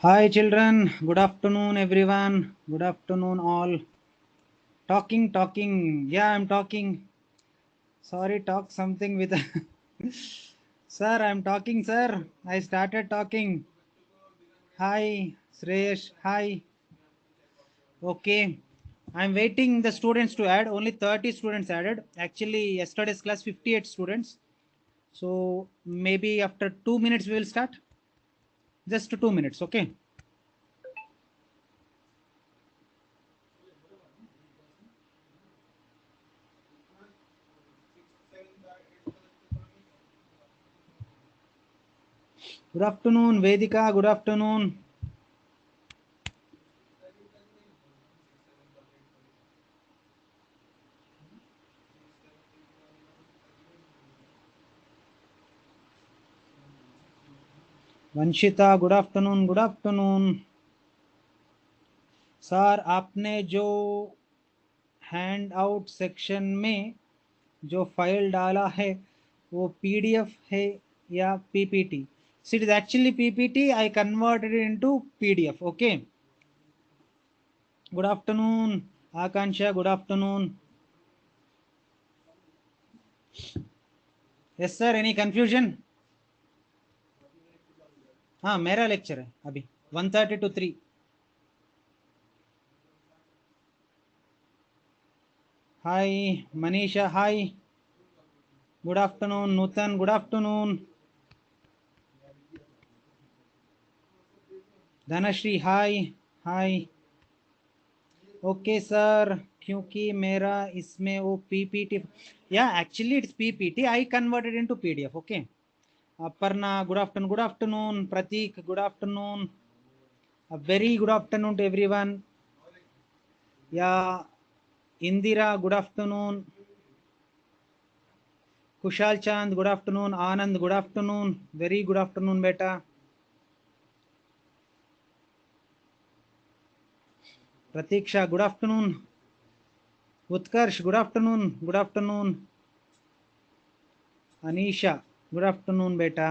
Hi children, good afternoon everyone. Good afternoon all. Talking. Yeah, I'm talking. Sorry, talk something with Sir, I'm talking, sir. I started talking. Hi, Sresh. Hi. Okay. I'm waiting the students to add. Only 30 students added. Actually, yesterday's class 58 students. So maybe after 2 minutes we will start. Just 2 minutes, okay? Good afternoon, Vedika. Good afternoon. Vanshita good afternoon good afternoon sir आपने जो hand out section में जो file डाला है वो PDF है या PPT so it is actually PPT I converted it into PDF okay good afternoon Akanksha good afternoon yes sir any confusion हाँ मेरा लेक्चर है अभी 1:30 to 3 hi Manisha hi good afternoon Nutan good afternoon Dhanashree hi hi okay sir क्योंकि मेरा इसमें वो PPT या actually it's PPT I converted into PDF okay Aparna good afternoon Pratik good afternoon a very good afternoon to everyone या Indira good afternoon Kushal Chand good afternoon Anand good afternoon very good afternoon बेटा Pratiksha good afternoon Utkarsh good afternoon Anisha good afternoon बेटा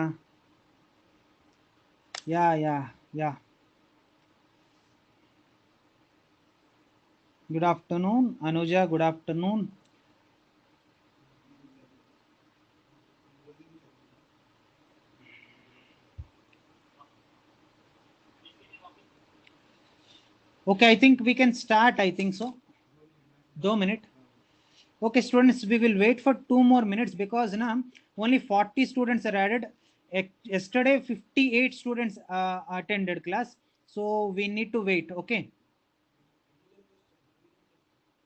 या good afternoon Anuja good afternoon okay I think we can start I think so 2 minutes okay students we will wait for 2 more minutes because now only 40 students are added yesterday 58 students attended class so we need to wait okay.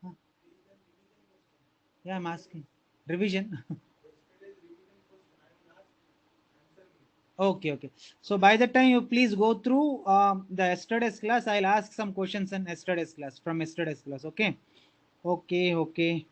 Huh. Yeah, I'm asking revision. Okay, so by the time you please go through the yesterday's class, I'll ask some questions in yesterday's class from yesterday's class, okay. Okay.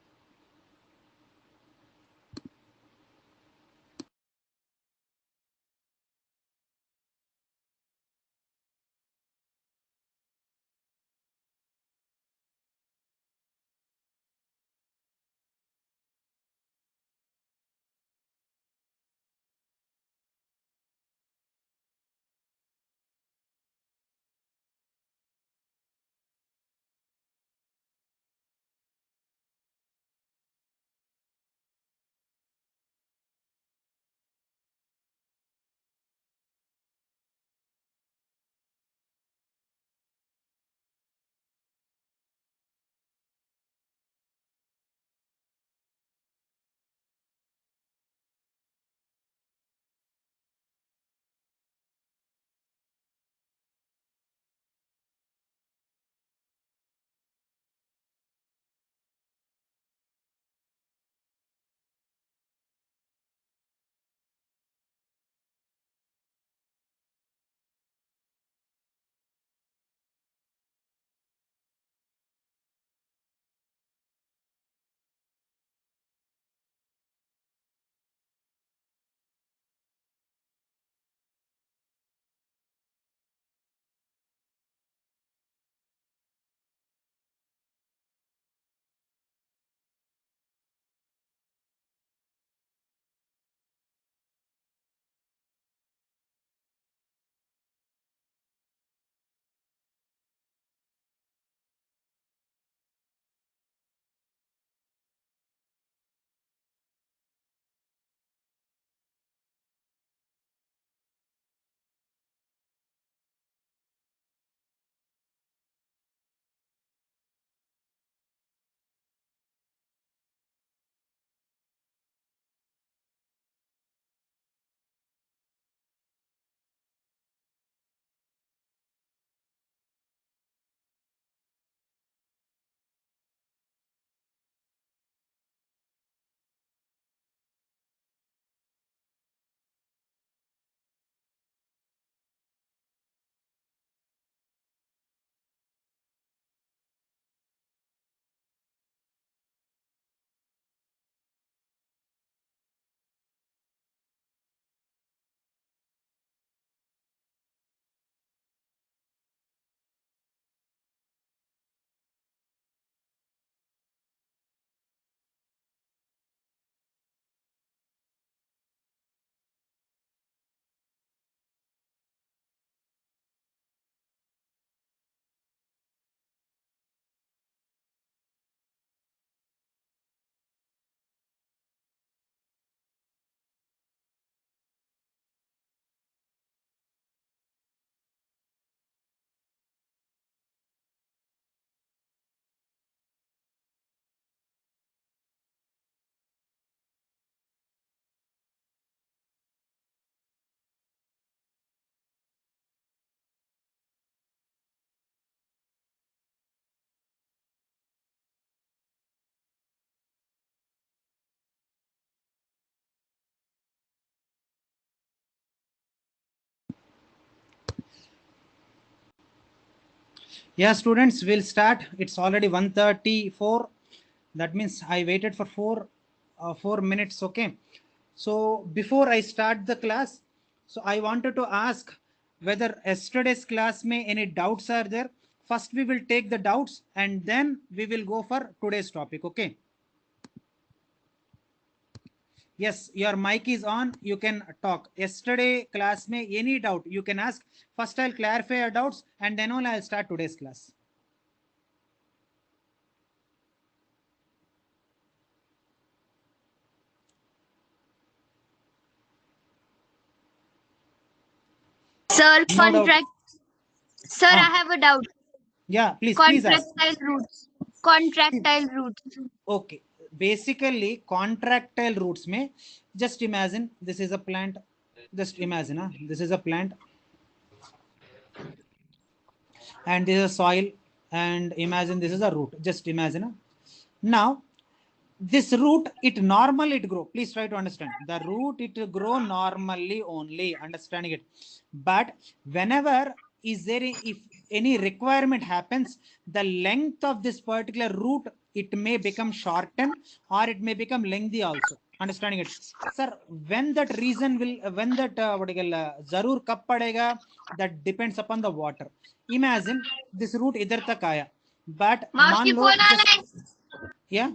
Yeah, students, will start. It's already 1:34. That means I waited for 4 minutes. Okay. So before I start the class, so I wanted to ask whether yesterday's class may any doubts are there. First, we will take the doubts and then we will go for today's topic. Okay. Yes, your mic is on. You can talk. Yesterday class may any doubt you can ask. First, I'll clarify your doubts and then only I'll start today's class. Sir, No doubt. Sir, I Ah, have a doubt. yeah, please ask. Contractile roots. Contractile roots. Okay, basically contractile roots may just imagine this is a plant. Just imagine, this is a plant and this is a soil, and imagine this is a root. Just imagine. Now this root it normally it grow. Please try to understand. The root it grow normally only. Understanding it, but whenever is there if any requirement happens, the length of this particular root it may become shortened or it may become lengthy also. Understanding it, sir? When that reason will when that what do you call, zarur kab padega, that depends upon the water. Imagine this root idhar tak aaya, but marks मान लो phone आ just रहा है. yeah,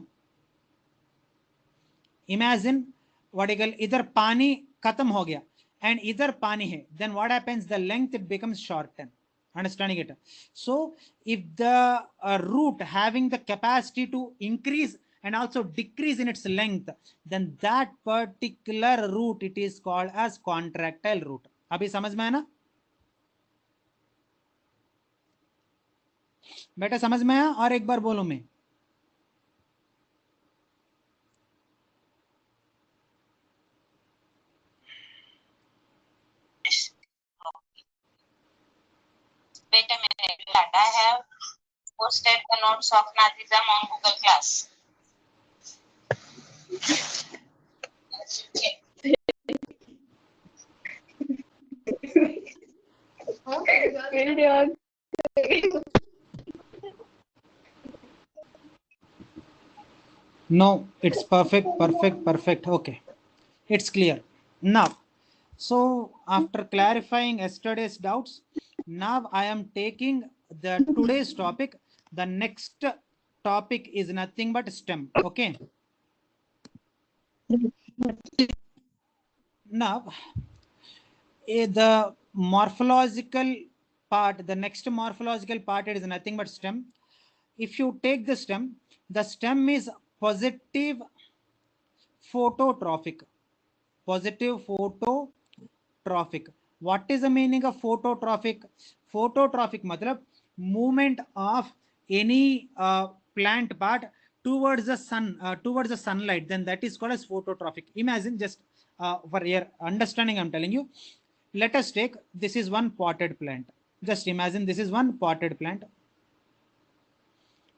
imagine vertical इधर पानी खत्म हो गया and इधर पानी है, then what happens, the length it becomes shortened. Understanding it? So if the root having the capacity to increase and also decrease in its length, then that particular root it is called as contractile root. अभी समझ में है ना बेटा? समझ में आया? और एक बार बोलूं मैं? Wait a minute, I have posted the notes of Nazism on Google Class. No, it's perfect. Okay, it's clear now. So after clarifying yesterday's doubts, now I am taking the today's topic. The next topic is nothing but stem. Okay. Now the morphological part, the next morphological part, it is nothing but stem. If you take the stem is positive phototrophic. Positive phototrophic. What is the meaning of phototrophic? Phototrophic matlab movement of any plant part towards the sun, towards the sunlight, then that is called as phototrophic. Imagine just for your understanding I'm telling you, let us take this is one potted plant. Just imagine this is one potted plant.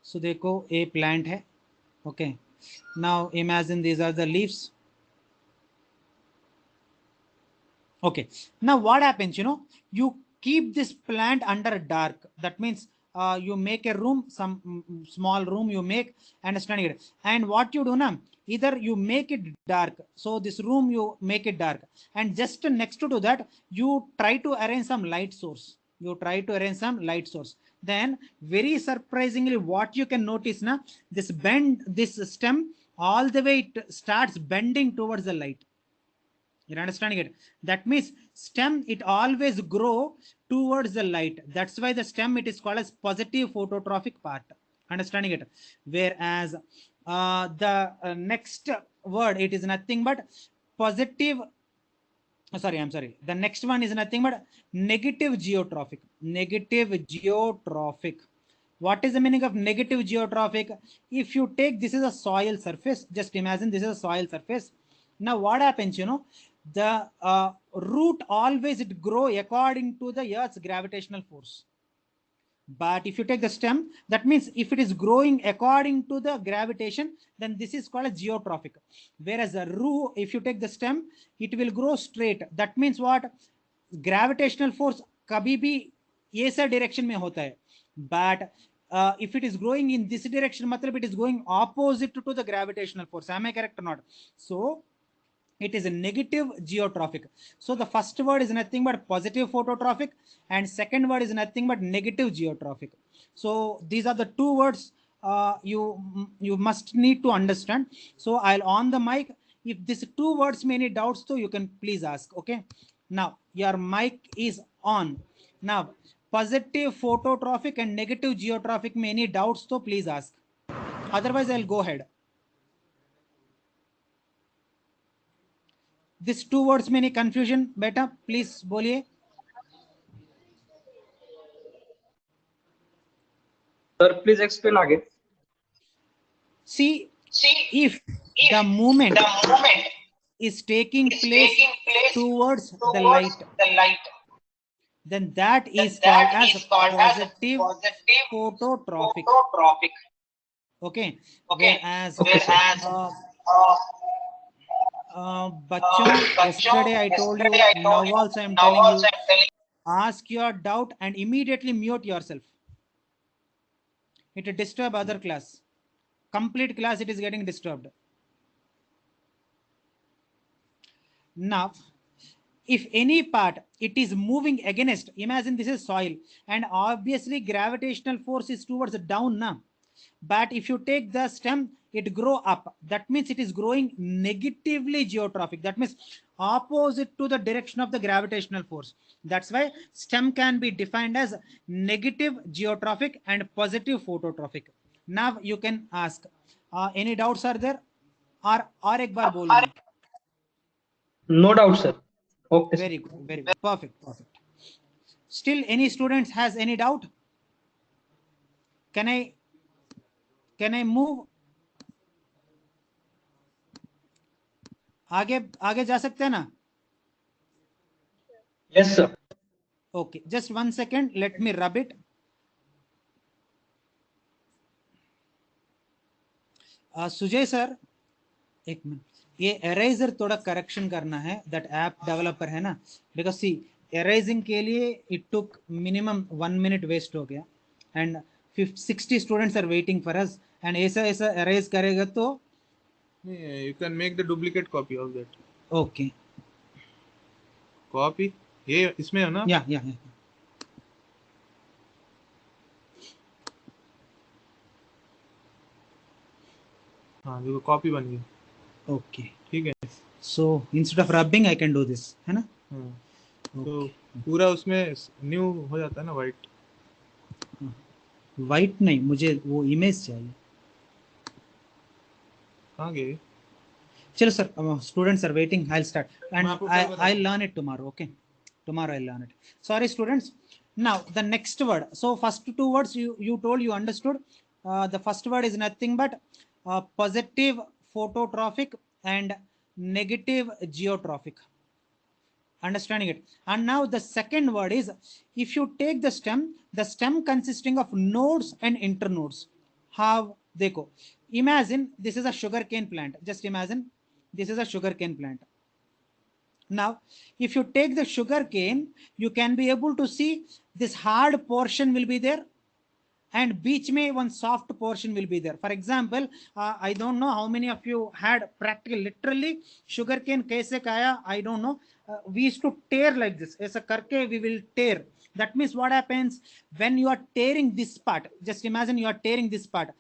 So देखो a plant है. Okay, now imagine these are the leaves. Okay, now what happens, you keep this plant under dark. That means you make a room, some small room you make, understanding it. And what you do now, either you make it dark, so this room you make it dark, and just next to that you try to arrange some light source. Then very surprisingly what you can notice now, this stem all the way it starts bending towards the light. You're understanding it? That means stem it always grow towards the light. That's why the stem it is called as positive phototrophic part. Understanding it? Whereas the next word it is nothing but positive. Sorry, I'm sorry. The next one is nothing but negative geotrophic. Negative geotrophic. What is the meaning of negative geotrophic? If you take this is a soil surface, just imagine this is a soil surface. Now what happens, the root always it grow according to the earth's gravitational force. But if you take the stem, that means if it is growing according to the gravitation, then this is called a geotrophic. Whereas the root, if you take the stem, it will grow straight. That means what? Gravitational force कभी भी ऐसा direction में होता है. but if it is growing in this direction, matlab it is going opposite to the gravitational force. Am I correct or not? So it is a negative geotrophic. So the first word is nothing but positive phototrophic, and second word is nothing but negative geotrophic. So these are the two words you must need to understand. So I'll on the mic. If these two words may any doubts, so you can please ask. Okay. Now your mic is on. Now positive phototrophic and negative geotrophic may any doubts, so please ask. Otherwise I'll go ahead. These two words में नहीं confusion बेटा please बोलिए. Sir, please explain again. See, if the movement is taking place towards the light, then that is called as positive phototrophic. Okay. Whereas बच्चों, yesterday I told you, now also I am telling you, ask your doubt and immediately mute yourself. It will disturb other class. Complete class it is getting disturbed. Now, if any part it is moving against, imagine this is soil, and obviously gravitational force is towards the down now. But if you take the stem, it grow up. That means it is growing negatively geotrophic. That means opposite to the direction of the gravitational force. That's why stem can be defined as negative geotrophic and positive phototrophic. Now you can ask, any doubts are there? Or एक बार बोलूं? No doubt, sir. Okay. Very good, very good. Perfect. Still, any students has any doubt? Can I move? आगे जा सकते हैं ना? Yes, sir. Okay, just 1 second. Let me rub it. Sujay sir, एक minute, ये eraser थोड़ा correction करना है. That app developer है ना, because see erasing के लिए it took minimum 1 minute waste हो गया, and 60 students are waiting for us, and ऐसा erase करेगा तो you can make the duplicate copy of that. Okay. Copy ये इसमें है ना? Yeah. हाँ देखो copy बन गई. Okay. ठीक है. So instead of rubbing I can do this, है ना? तो पूरा उसमें new हो जाता है ना white. White नहीं, मुझे वो image चाहिए. कहाँ गए? चलो sir, students are waiting. I'll start and I'll learn it tomorrow. Okay, tomorrow I'll learn it. Sorry students. Now the next word. So first two words you told you understood. The first word is nothing but positive phototrophic and negative geotrophic. Understanding it. And now the second word is, if you take the stem consisting of nodes and internodes. How? Dekho. Imagine this is a sugarcane plant. Just imagine this is a sugarcane plant. Now, if you take the sugarcane, you can be able to see this hard portion will be there, and beach mein one soft portion will be there. For example, I don't know how many of you had practical literally sugarcane kaise kaya, I don't know. We used to tear like this. Aisa karke we will tear. That means what happens when you are tearing this part? Just imagine you are tearing this part.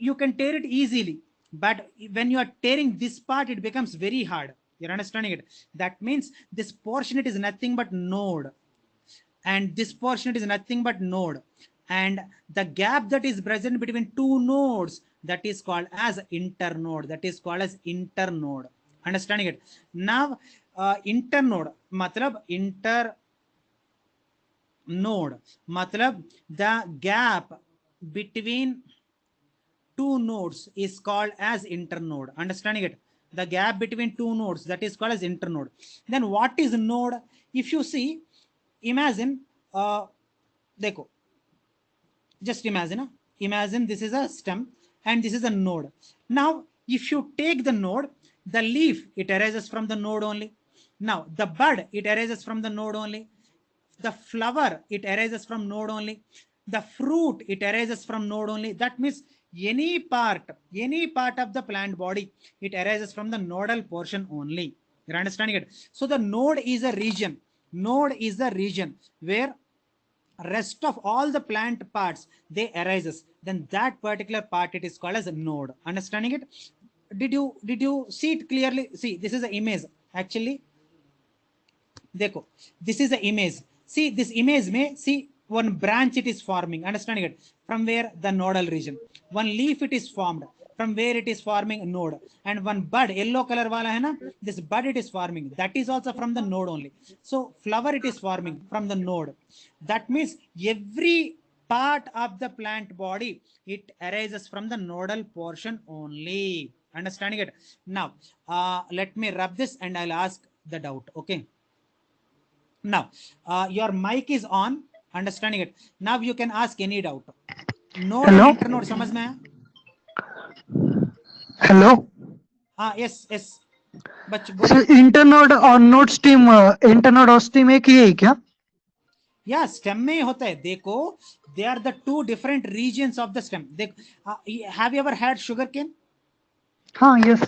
You can tear it easily, but when you are tearing this part, it becomes very hard. You're understanding it? That means this portion it is nothing but node, and this portion it is nothing but node, and the gap that is present between two nodes, that is called as internode. That is called as internode. Understanding it? Now internode matlab internode matlab the gap between two nodes is called as internode. Understanding it? The gap between two nodes, that is called as internode. Then what is node? If you see, imagine dekho, just imagine this is a stem and this is a node. Now if you take the node, the leaf it arises from the node only. Now the bud it arises from the node only. The flower it arises from node only. The fruit, it arises from node only. That means any part of the plant body, it arises from the nodal portion only. You're understanding it? So the node is a region. Node is the region where rest of all the plant parts they arises. Then that particular part, it is called as a node. Understanding it? Did you see it clearly? See, this is an image. Actually, देखो, this is the image. See, this image में see one branch it is forming. Understanding it? From where? The nodal region. One leaf it is formed. From where it is forming a node. And one bud, yellow color वाला है ना? This bud it is forming. That is also from the node only. So flower it is forming from the node. That means every part of the plant body, it arises from the nodal portion only. Understanding it? Now, let me rub this and I'll ask the doubt. Okay. Now, your mic is on. Understanding it? Now you can ask any doubt. Node and internode समझ में आया? Hello. Yes. So internode और node stem, internode और stem एक ही है क्या? Yeah, stem में होता है. देखो, they are the two different regions of the stem. Have you ever had sugar cane? हाँ, yes.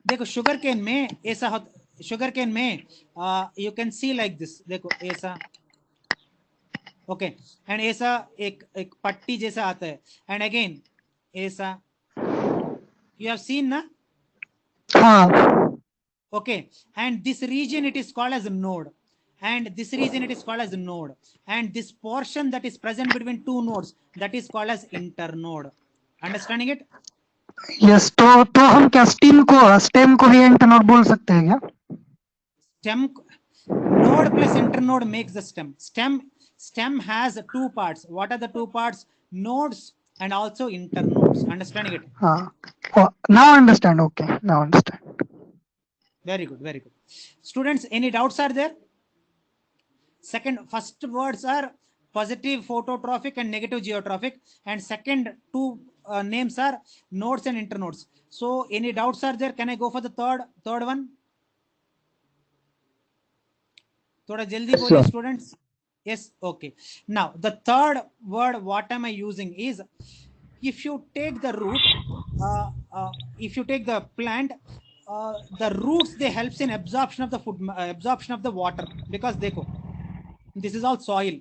देखो, sugar cane में ऐसा होता. Sugar cane में you can see like this. देखो ऐसा. Okay, and ऐसा एक पट्टी जैसा आता है. And again ऐसा. You have seen ना? हाँ. Okay, and this region it is called as a node, and this region it is called as a node, and this portion that is present between two nodes, that is called as internode. Understanding it? Yes. तो हम क्या stem को भी internode बोल सकते हैं क्या? Stem, node plus internode makes the stem. Stem has two parts. What are the two parts? Nodes and also internodes. Understanding it? हाँ. Oh, now understand. Okay. Now understand. Very good, very good. Students, any doubts are there? First words are positive phototrophic and negative geotrophic, and second two names are nodes and internodes. So any doubts are there? Can I go for the third one? थोड़ा जल्दी बोलिए students. Yes, okay. Now the third word, what am I using is, if you take the root, if you take the plant, the roots, they helps in absorption of the food, absorption of the water, because देखो, this is all soil.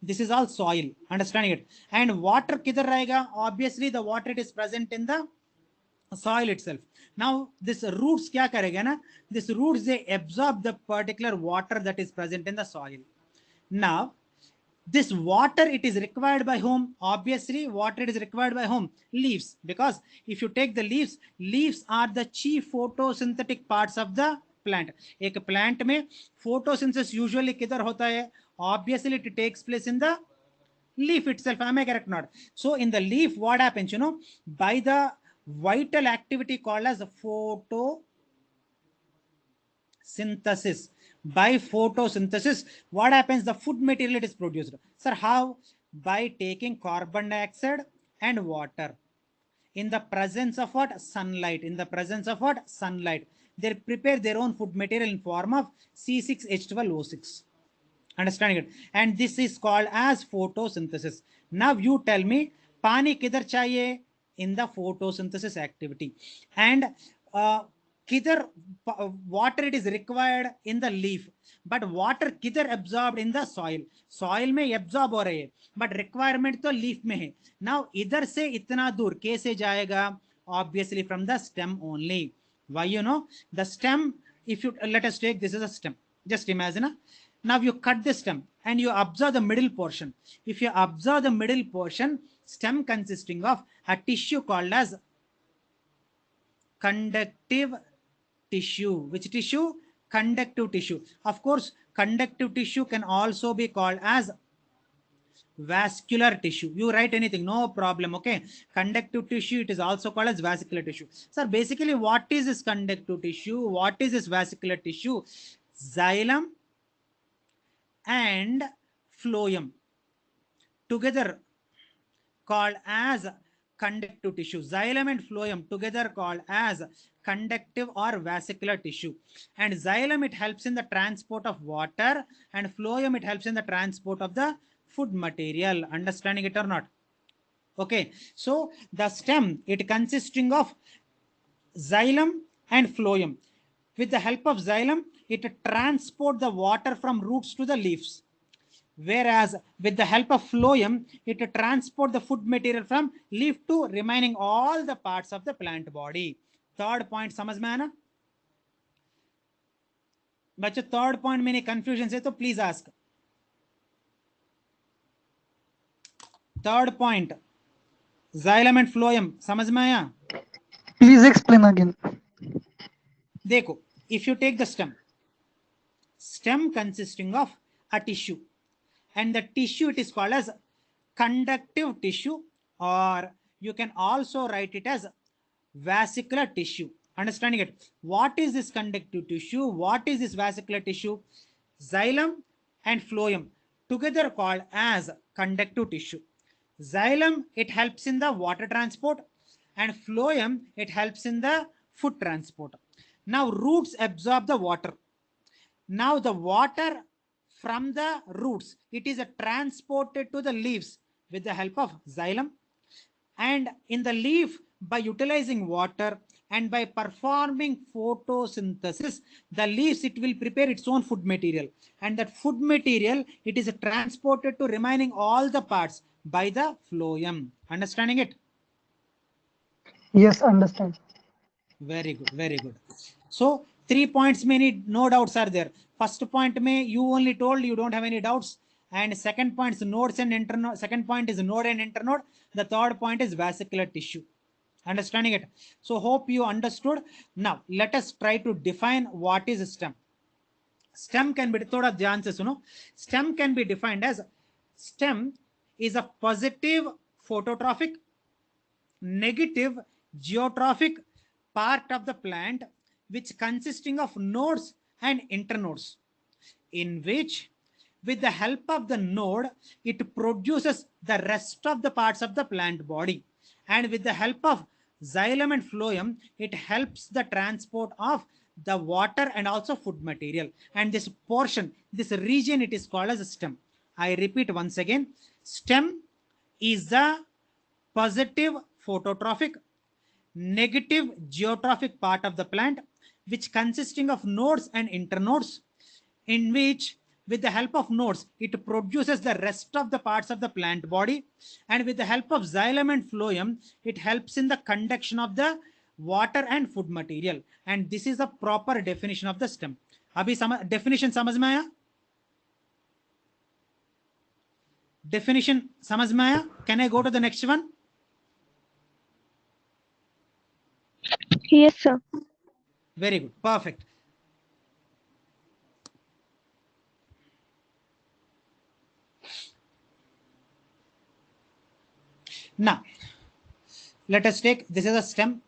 This is all soil. Understanding it? And water किधर रहेगा? Obviously the water it is present in the soil itself. Now this roots क्या करेगा ना? This roots they absorb the particular water that is present in the soil. Now this water it is required by whom? Obviously water it is required by whom? Leaves. Because if you take the leaves are the chief photosynthetic parts of the plant. एक plant में photosynthesis usually किधर होता है? Obviously it takes place in the leaf itself. Am I correct? Not. So in the leaf, what happens? By the vital activity called as photosynthesis. By photosynthesis, what happens? The food material it is produced. Sir, how? By taking carbon dioxide and water in the presence of what? Sunlight. In the presence of what? Sunlight. They prepare their own food material in form of C6H12O6. Understanding it? And this is called as photosynthesis. Now you tell me, पानी किधर चाहिए? In the photosynthesis activity. And किधर water it is required? In the leaf. But water किधर absorbed? In the soil. Soil में absorb हो रही है, but requirement तो leaf में है. Now इधर से इतना दूर कैसे जाएगा? Obviously from the stem only. Why? The stem, if you let us take this is a stem. Just imagine. Now you cut the stem and you observe the middle portion. If you observe the middle portion, stem consisting of a tissue called as conductive tissue. Which tissue? Conductive tissue. Of course, conductive tissue can also be called as vascular tissue. You write anything, no problem. Okay. Conductive tissue, it is also called as vascular tissue. Sir, basically what is this conductive tissue? What is this vascular tissue? Xylem and phloem together called as conductive tissue. Xylem and phloem together called as conductive or vesicular tissue. And xylem, it helps in the transport of water, and phloem, it helps in the transport of the food material. Understanding it or not? Okay, so the stem, it consisting of xylem and phloem. With the help of xylem, it transport the water from roots to the leaves. Whereas with the help of phloem, it transport the food material from leaf to remaining all the parts of the plant body. Third point समझ में आना? बच्चों third point में confusion है तो please ask. Third point, xylem and phloem समझ में आया? Please explain again. देखो, if you take the stem consisting of a tissue, and the tissue, it is called as conductive tissue, or you can also write it as vesicular tissue. Understanding it? What is this conductive tissue? What is this vesicular tissue? Xylem and phloem together called as conductive tissue. Xylem, it helps in the water transport, and phloem, it helps in the food transport. Now roots absorb the water. Now the water from the roots, it is transported to the leaves with the help of xylem, and in the leaf, by utilizing water and by performing photosynthesis, the leaves, it will prepare its own food material, and that food material, it is transported to remaining all the parts by the phloem. Understanding it? Yes, understand. Very good, very good. So 3 points many no doubts are there. First point may you only told you don't have any doubts, and second point is nodes and internode. Second point is node and internode. The third point is vesicular tissue. Understanding it? So hope you understood. Now let us try to define what is stem. Stem can be thoda dhyan se suno. Stem can be defined as stem is a positive phototrophic, negative geotrophic part of the plant, which consisting of nodes and internodes, in which with the help of the node, it produces the rest of the parts of the plant body, and with the help of xylem and phloem, it helps the transport of the water and also food material. And this portion, this region, it is called as a stem. I repeat once again, stem is the positive phototrophic, negative geotrophic part of the plant, which consisting of nodes and internodes, in which with the help of nodes, it produces the rest of the parts of the plant body, and with the help of xylem and phloem, it helps in the conduction of the water and food material. And this is a proper definition of the stem. Abhi definition समझ में आया? Definition समझ में आया? Can I go to the next one? Yes, sir. Very good. Perfect. Now, let us take, this is a stem.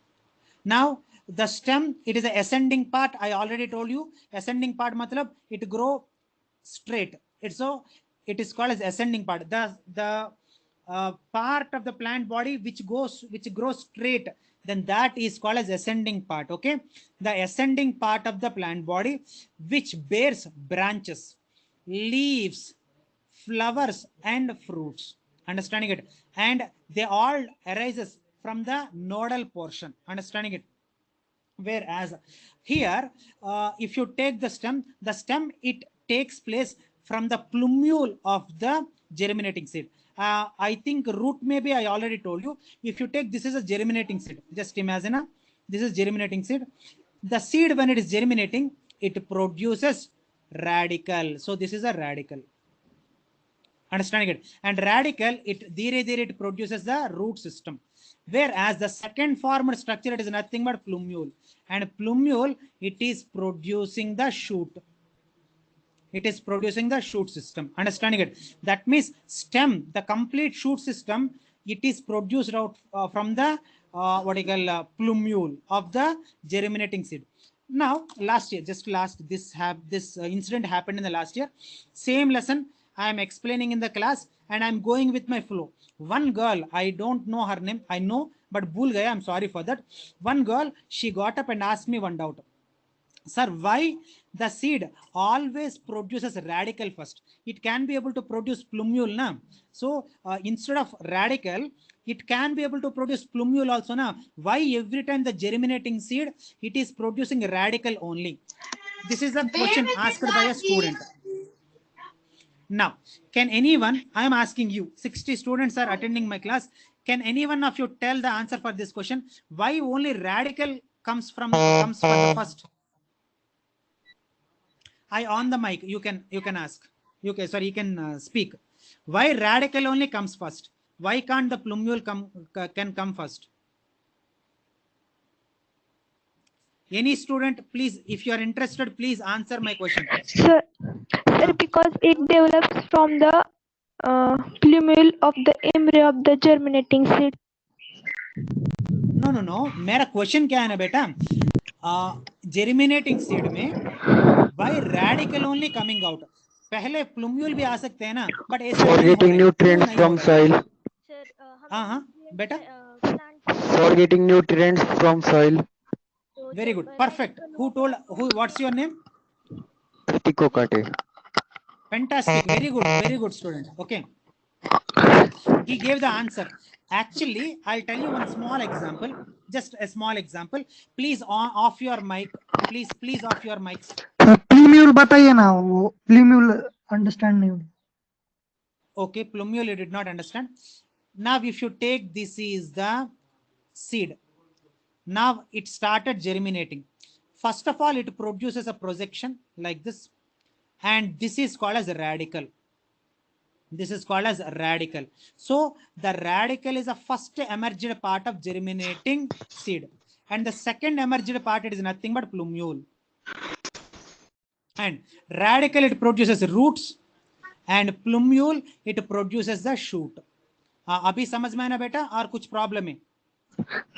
Now, the stem, it is a ascending part. I already told you, ascending part matlab, it grow straight. It is called as ascending part. The part of the plant body which grows straight, then that is called as ascending part. Okay, the ascending part of the plant body which bears branches, leaves, flowers and fruits. Understanding it? And they all arises from the nodal portion. Understanding it? Whereas here, if you take the stem, it takes place from the plumule of the germinating seed. I think root maybe I already told you. If you take, this is a germinating seed. Just imagine, this is germinating seed. The seed, when it is germinating, it produces radicle. So this is a radicle. Understanding it? And radicle, it produces the root system. Whereas the second formed structure, it is nothing but plumule. And plumule, it is producing the shoot. It is producing the shoot system. Understanding it? That means stem, the complete shoot system, it is produced out from the plumule of the germinating seed. Now, last year, this incident happened in the last year. Same lesson I am explaining in the class, and I am going with my flow. one girl, I don't know her name, I know but bhul gaya, I'm sorry for that. One girl, she got up and asked me one doubt. Sir, why the seed always produces radical first? It can be able to produce plumule na. So instead of radical, it can be able to produce plumule also na. Why every time the germinating seed, it is producing radical only? This is a question asked by a student. Now, can anyone, I am asking you, 60 students are attending my class, can anyone of you tell the answer for this question? Why only radical comes for the first? I on the mic. You can ask. You can speak. Why radical only comes first? Why can't the plumule can come first? Any student, please, if you are interested, please answer my question. Sir, because it develops from the plumule of the embryo of the germinating seed. No. मेरा question क्या है ना बेटा, जेरिमिनेटिंग seed में why radical only coming out? पहले plumule भी आ सकते हैं ना, बट ऐसा for getting nutrients from soil. हाँ बेटा, for getting nutrients from soil. Very good, perfect. Who what's your name? Pritiko Kate. Fantastic, very good student. Okay, he gave the answer. Actually, I'll tell you one small example, just a small example. Please off your mic, please off your mics. Plumule बताइए ना, वो plumule understand नहीं हुई. Okay, plumule you did not understand. Now if you take, this is the seed. Now it started germinating. First of all, it produces a projection like this, and this is called as a radical. This is called as a radical. So the radical is the first emerged part of germinating seed, and the second emerged part, it is nothing but plumule. And radical, it produces roots, and plumule, it produces the shoot. अभी समझ में आना बेटा, और कुछ problem है?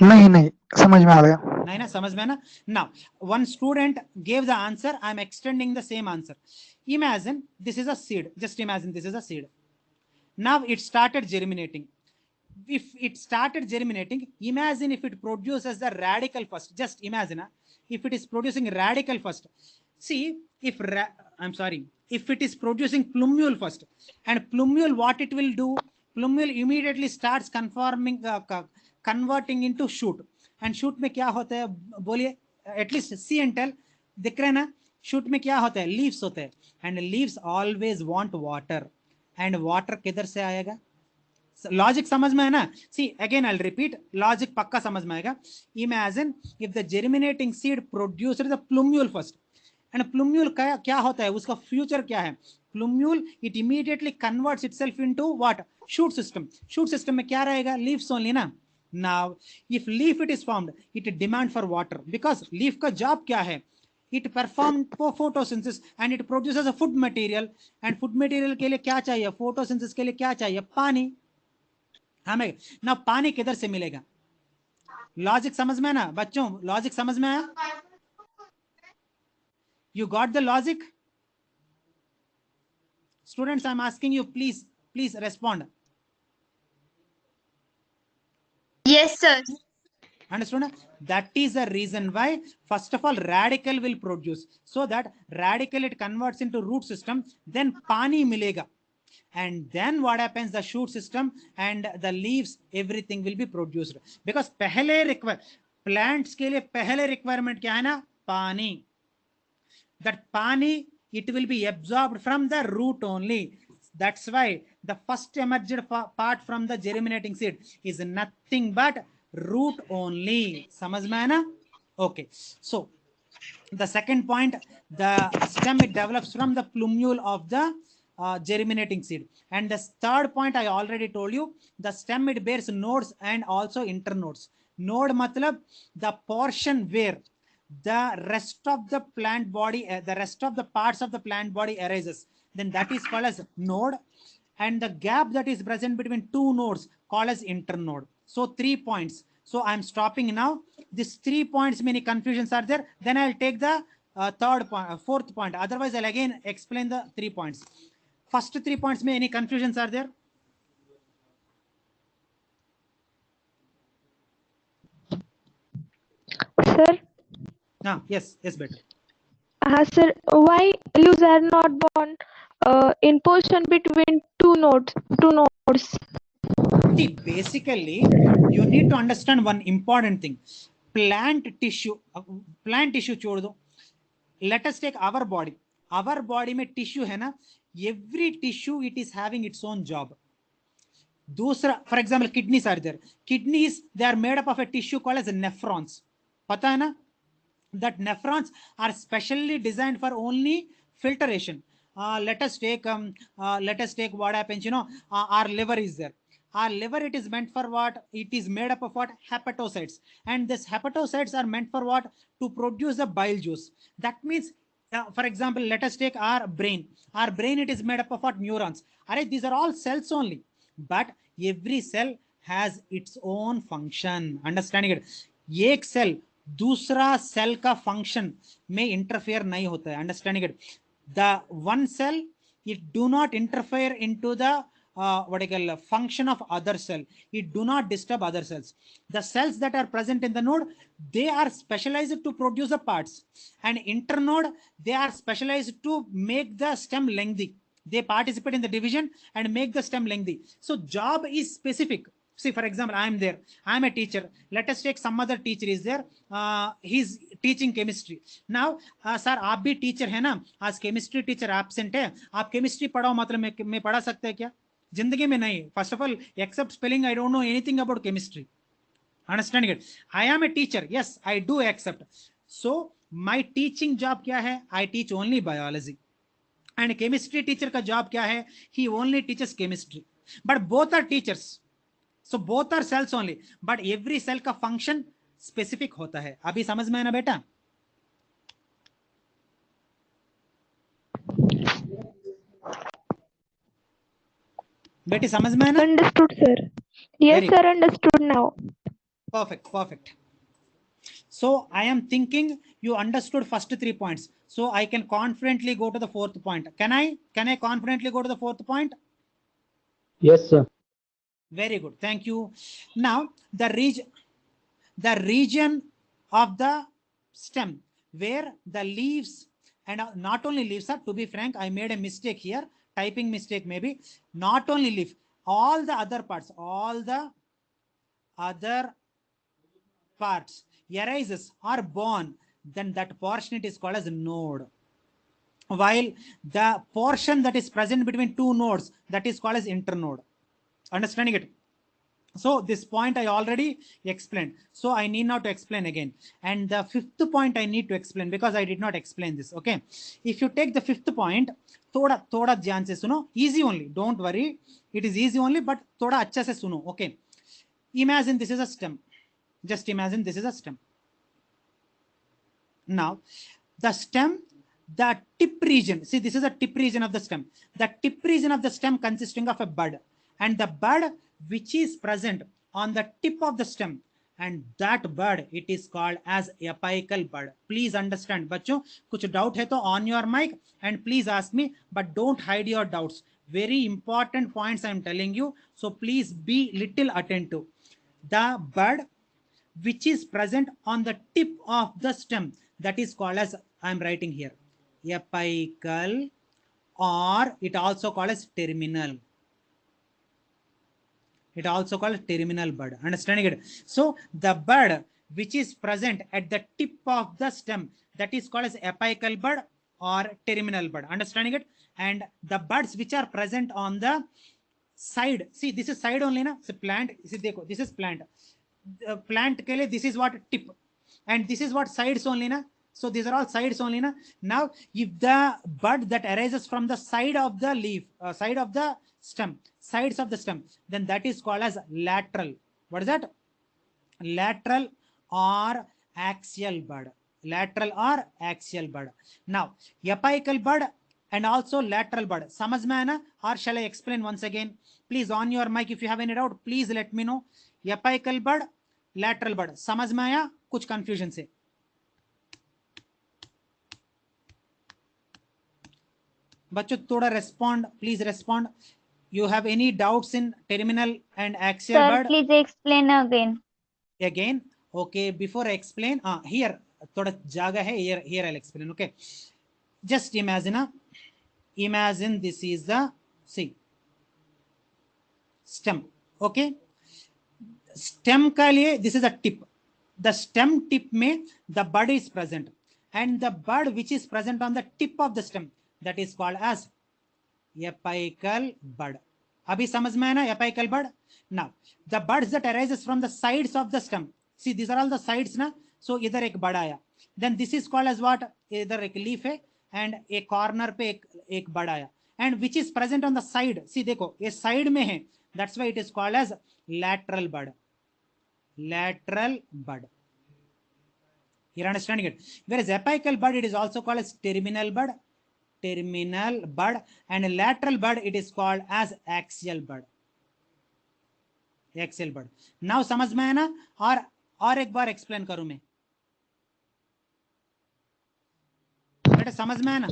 नहीं समझ में आ गया. नहीं ना, समझ में आना. Now one student gave the answer, I am extending the same answer. Imagine this is a seed, just imagine this is a seed. Now it started germinating. If it started germinating, imagine if it produces the radical first. Just imagine if it is producing radical first. See, if it is producing plumule first, and plumule, what it will do, plumule immediately starts converting into shoot. And shoot में क्या होता है बोलिए, at least see and tell. दिख रहे ना, shoot में क्या होता है? leaves होते हैं, and leaves always want water, and water किधर से आएगा? लॉजिक समझ में है ना? See again I will repeat, logic पक्का समझ में आएगा. Imagine if the germinating seed producer the plumule first, and plumule का क्या होता है, उसका फ्यूचर क्या है? Plumule it immediately converts itself into what? Shoot system. Shoot system में क्या रहेगा? लीव्स ओनली ना. Now if leaf it is formed, it demand for water, because leaf का जॉब क्या है? It performed photosynthesis and it produces a food material, and food material के लिए क्या चाहिए? photosynthesis के लिए क्या चाहिए? पानी. हमें ना पानी किधर से मिलेगा? लॉजिक समझ में ना बच्चों? लॉजिक समझ में आया? You got the logic? Students, I'm asking you, please respond. Yes, sir. Understood? That is the reason why, first of all, radical will produce, so that radical it converts into root system, then pani milega, and then what happens? The shoot system and the leaves, everything will be produced. Because पहले plants के लिए पहले requirement क्या है ना? पानी. That pani, it will be absorbed from the root only. That's why the first emerged part from the germinating seed is nothing but root only. समझ में है ना? Okay. So the second point, the stem, it develops from the plumule of the germinating seed. And the third point, I already told you, the stem, it bears nodes and also internodes. Node matlab the portion where the rest of the plant body, the rest of the parts of the plant body arises, then that is called as node. And the gap that is present between two nodes called as internode. So 3 points. So I'm stopping now. These 3 points, many confusions are there. Then I'll take the fourth point. Otherwise, I'll again explain the 3 points. First 3 points, may any confusions are there? Yes, better. Sir, why leaves are not born in position between two nodes? See, basically, you need to understand one important thing. Plant tissue छोड़ दो. Let us take our body. Our body में tissue है ना. Every tissue it is having its own job. दूसरा, for example, kidneys are there. Kidneys, they are made up of a tissue called as nephrons. पता है ना? That nephrons are specially designed for only filtration. Let us take what happens. Our liver is there. Our liver, it is meant for what? It is made up of what? Hepatocytes. And this hepatocytes are meant for what? To produce the bile juice. That means, for example, let us take our brain. Our brain, it is made up of what? Neurons. Alright, these are all cells only. But every cell has its own function. Understanding it? एक cell दूसरा cell का function में interfere नहीं होता है. Understanding it? The one cell it do not interfere into the what you call function of other cell. It do not disturb other cells. The cells that are present in the node, they are specialized to produce the parts, and internode, they are specialized to make the stem lengthy. They participate in the division and make the stem lengthy. So job is specific. See, for example, I am there. I am a teacher. Let us take some other teacher is there. He's teaching chemistry. Now, sir, आप भी teacher है ना? आज chemistry teacher absent है. आप chemistry पढ़ाओ मतलब मैं पढ़ा सकता है क्या? जिंदगी में नहीं. First of all, except spelling, I don't know anything about chemistry. Understanding it? I am a teacher. Yes, I do accept. So, my teaching job क्या है? I teach only biology. And chemistry teacher का job क्या है? He only teaches chemistry. But both are teachers. So both are cells only, but every cell का function specific होता है. अभी समझ में है ना बेटा? बेटी समझ में है ना? Understood, sir. Yes, Very sir. Understood now. Perfect. So I am thinking you understood first 3 points. So I can confidently go to the 4th point. Can I confidently go to the 4th point? Yes, sir. Very good. Thank you. Now the region of the stem where the leaves, and not only leaves, to be frank, I made a mistake here, typing mistake maybe. Not only leaf, all the other parts arises are born, then that portion it is called as a node. While the portion that is present between two nodes, that is called as internode. Understanding it? So this point I already explained, so I need not to explain again. And the 5th point I need to explain because I did not explain this. Okay, if you take the 5th point, thoda ध्यान से सुनो, easy only, don't worry, it is easy only, but थोड़ा अच्छा से सुनो. Okay, imagine this is a stem. Just imagine this is a stem. Now the stem, the tip region, see this is a tip region of the stem. The tip region of the stem consisting of a bud, and the bud which is present on the tip of the stem, and that bud it is called as apical bud. Please understand बच्चों, कुछ doubt है तो on your mic and please ask me, but don't hide your doubts. Very important points I am telling you, so please be little attentive. The bud which is present on the tip of the stem, that is called as, I am writing here, apical, or it also called as terminal. It also called terminal bud. Understanding it? So the bud which is present at the tip of the stem, that is called as apical bud or terminal bud. Understanding it? And the buds which are present on the side, see this is side only na. So plant, see देखो, this is plant. Plant के लिए this is what tip, and this is what sides only na. So these are all sides only na. Now if the bud that arises from the side of the leaf, side of the stem, sides of the stem, then that is called as lateral. What is that? Lateral or axial bud. Lateral or axial bud. Now apical bud and also lateral bud. समझ में है ना? Or shall I explain once again? Please on your mic if you have any doubt, please let me know. Apical bud, lateral bud. समझ में आया? कुछ confusion से? बच्चों थोड़ा respond, please respond. You have any doubts in terminal and axial Sir, bud? please explain again. Again, Okay, before I explain, here thoda jaga hai, here I'll explain. Okay, just imagine this is the stem. Okay, stem ka liye this is a tip. The stem tip में the bud is present, and the bud which is present on the tip of the stem, that is called as apical bud. अभी समझ में है ना apical bud? Now the buds that arises from the sides of the stem, see these are all the sides ना, so इधर एक bud आया, then this is called as what? इधर एक leaf है and एक corner पे एक bud आया, and which is present on the side, see देखो ये side में है, that's why it is called as lateral bud. Lateral bud. You're understanding it? Whereas apical bud, it is also called as terminal bud. Terminal bud, and lateral bud, it is called as axial bud. Axial bud. Now समझ में है ना? और एक बार explain करूं मैं. बेटा समझ में है ना?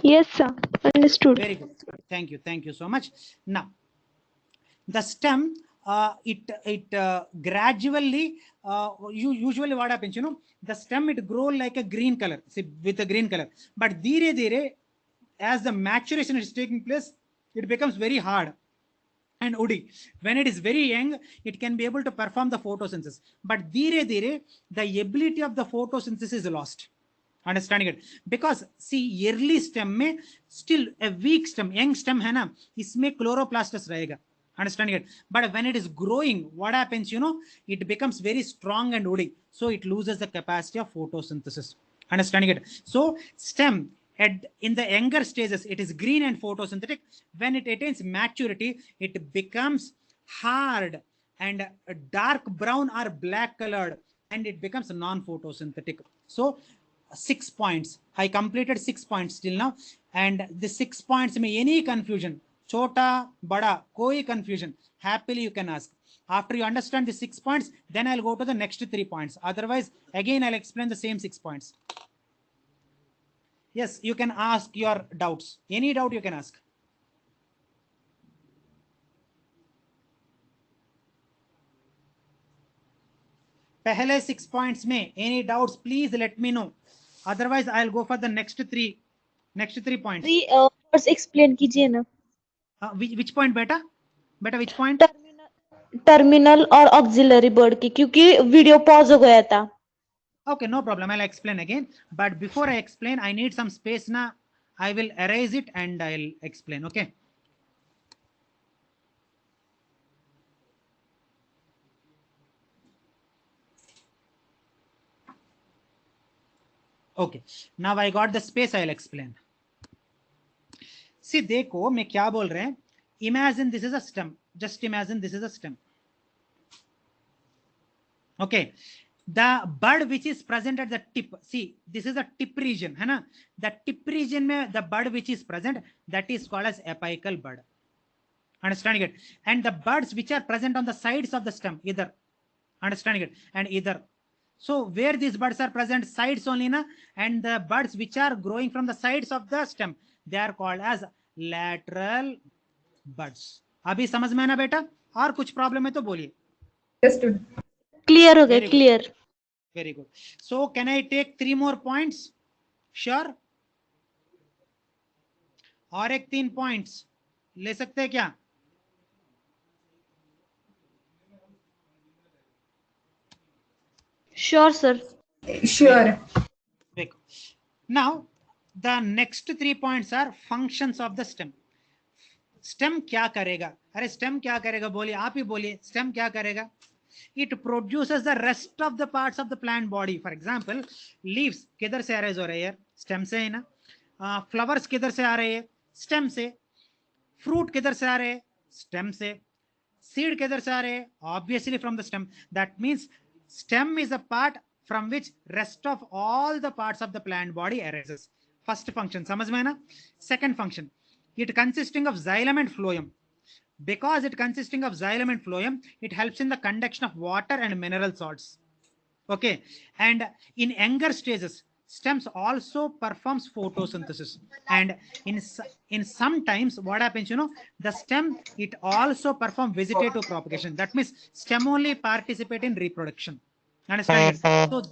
Yes, sir. Understood. Very good. Thank you so much. Now the stem, it gradually, usually what happens, the stem, it grow like a green color, see, with a green color, but dhire as the maturation is taking place, it becomes very hard and woody. When it is very young, it can be able to perform the photosynthesis, but dhire the ability of the photosynthesis is lost. Understanding it? Because see, early stem में still a weak stem, young stem है ना, इसमें chloroplasts रहेगा. Understanding it? But when it is growing, what happens, it becomes very strong and woody, so it loses the capacity of photosynthesis. Understanding it? So stem in the younger stages, it is green and photosynthetic. When it attains maturity, it becomes hard and dark brown or black colored, and it becomes non-photosynthetic. So 6 points. I completed 6 points till now, and the 6 points में any confusion, chota, bada, koi confusion, happily you can ask. After you understand the 6 points, then I'll go to the next 3 points. Otherwise, again I'll explain the same 6 points. Yes, you can ask your doubts. Any doubt you can ask. पहले 6 points में any doubts, please let me know. Otherwise, I'll go for the next three points. first explain कीजिए ना. Which point बेटा? Which point? Terminal और auxiliary bird की, क्योंकि video pause हो गया था. Okay, no problem. I'll explain again. But before I explain, I need some space now. I will erase it and I'll explain. Okay. Okay. Now I got the space. I'll explain. See, देखो मैं क्या बोल रहे हैं. Imagine this is a stem. Just imagine this is a stem. Okay. The bud which is present at the tip, see, this is a tip region, है ना? The tip region में the bud which is present, that is called as apical bud. Understanding it? And the buds which are present on the sides of the stem, either. Understanding it? And either. So where these buds are present, sides only na, and the buds which are growing from the sides of the stem, they are called as lateral buds. अभी समझ में ना बेटा? और कुछ problem है तो बोलिए. क्लियर हो गया, clear. Very good. So can I take 3 more points? Sure. और एक 3 points ले सकते हैं क्या? Sure, sir. Sure. Now the next 3 points are functions of the stem. Stem क्या करेगा? अरे stem क्या करेगा बोलिए, आप ही बोलिए. Stem क्या करेगा? It produces the rest of the parts of the plant body. For example, leaves किधर से अरेज हो रहे हैं? Stem से है ना. Flowers किधर से आ रहे हैं? Stem से. Fruit किधर से आ रहे हैं? Stem से. Seed किधर से आ रहे हैं? Obviously from the stem. That means stem is a part from which rest of all the parts of the plant body arises. First function, समझ में है ना? Second function, it consisting of xylem and phloem. Because it consisting of xylem and phloem, it helps in the conduction of water and mineral salts. Okay, and in younger stages, stems also performs photosynthesis, and in sometimes what happens, the stem, it also perform vegetative propagation. That means stem only participate in reproduction. Understand it? So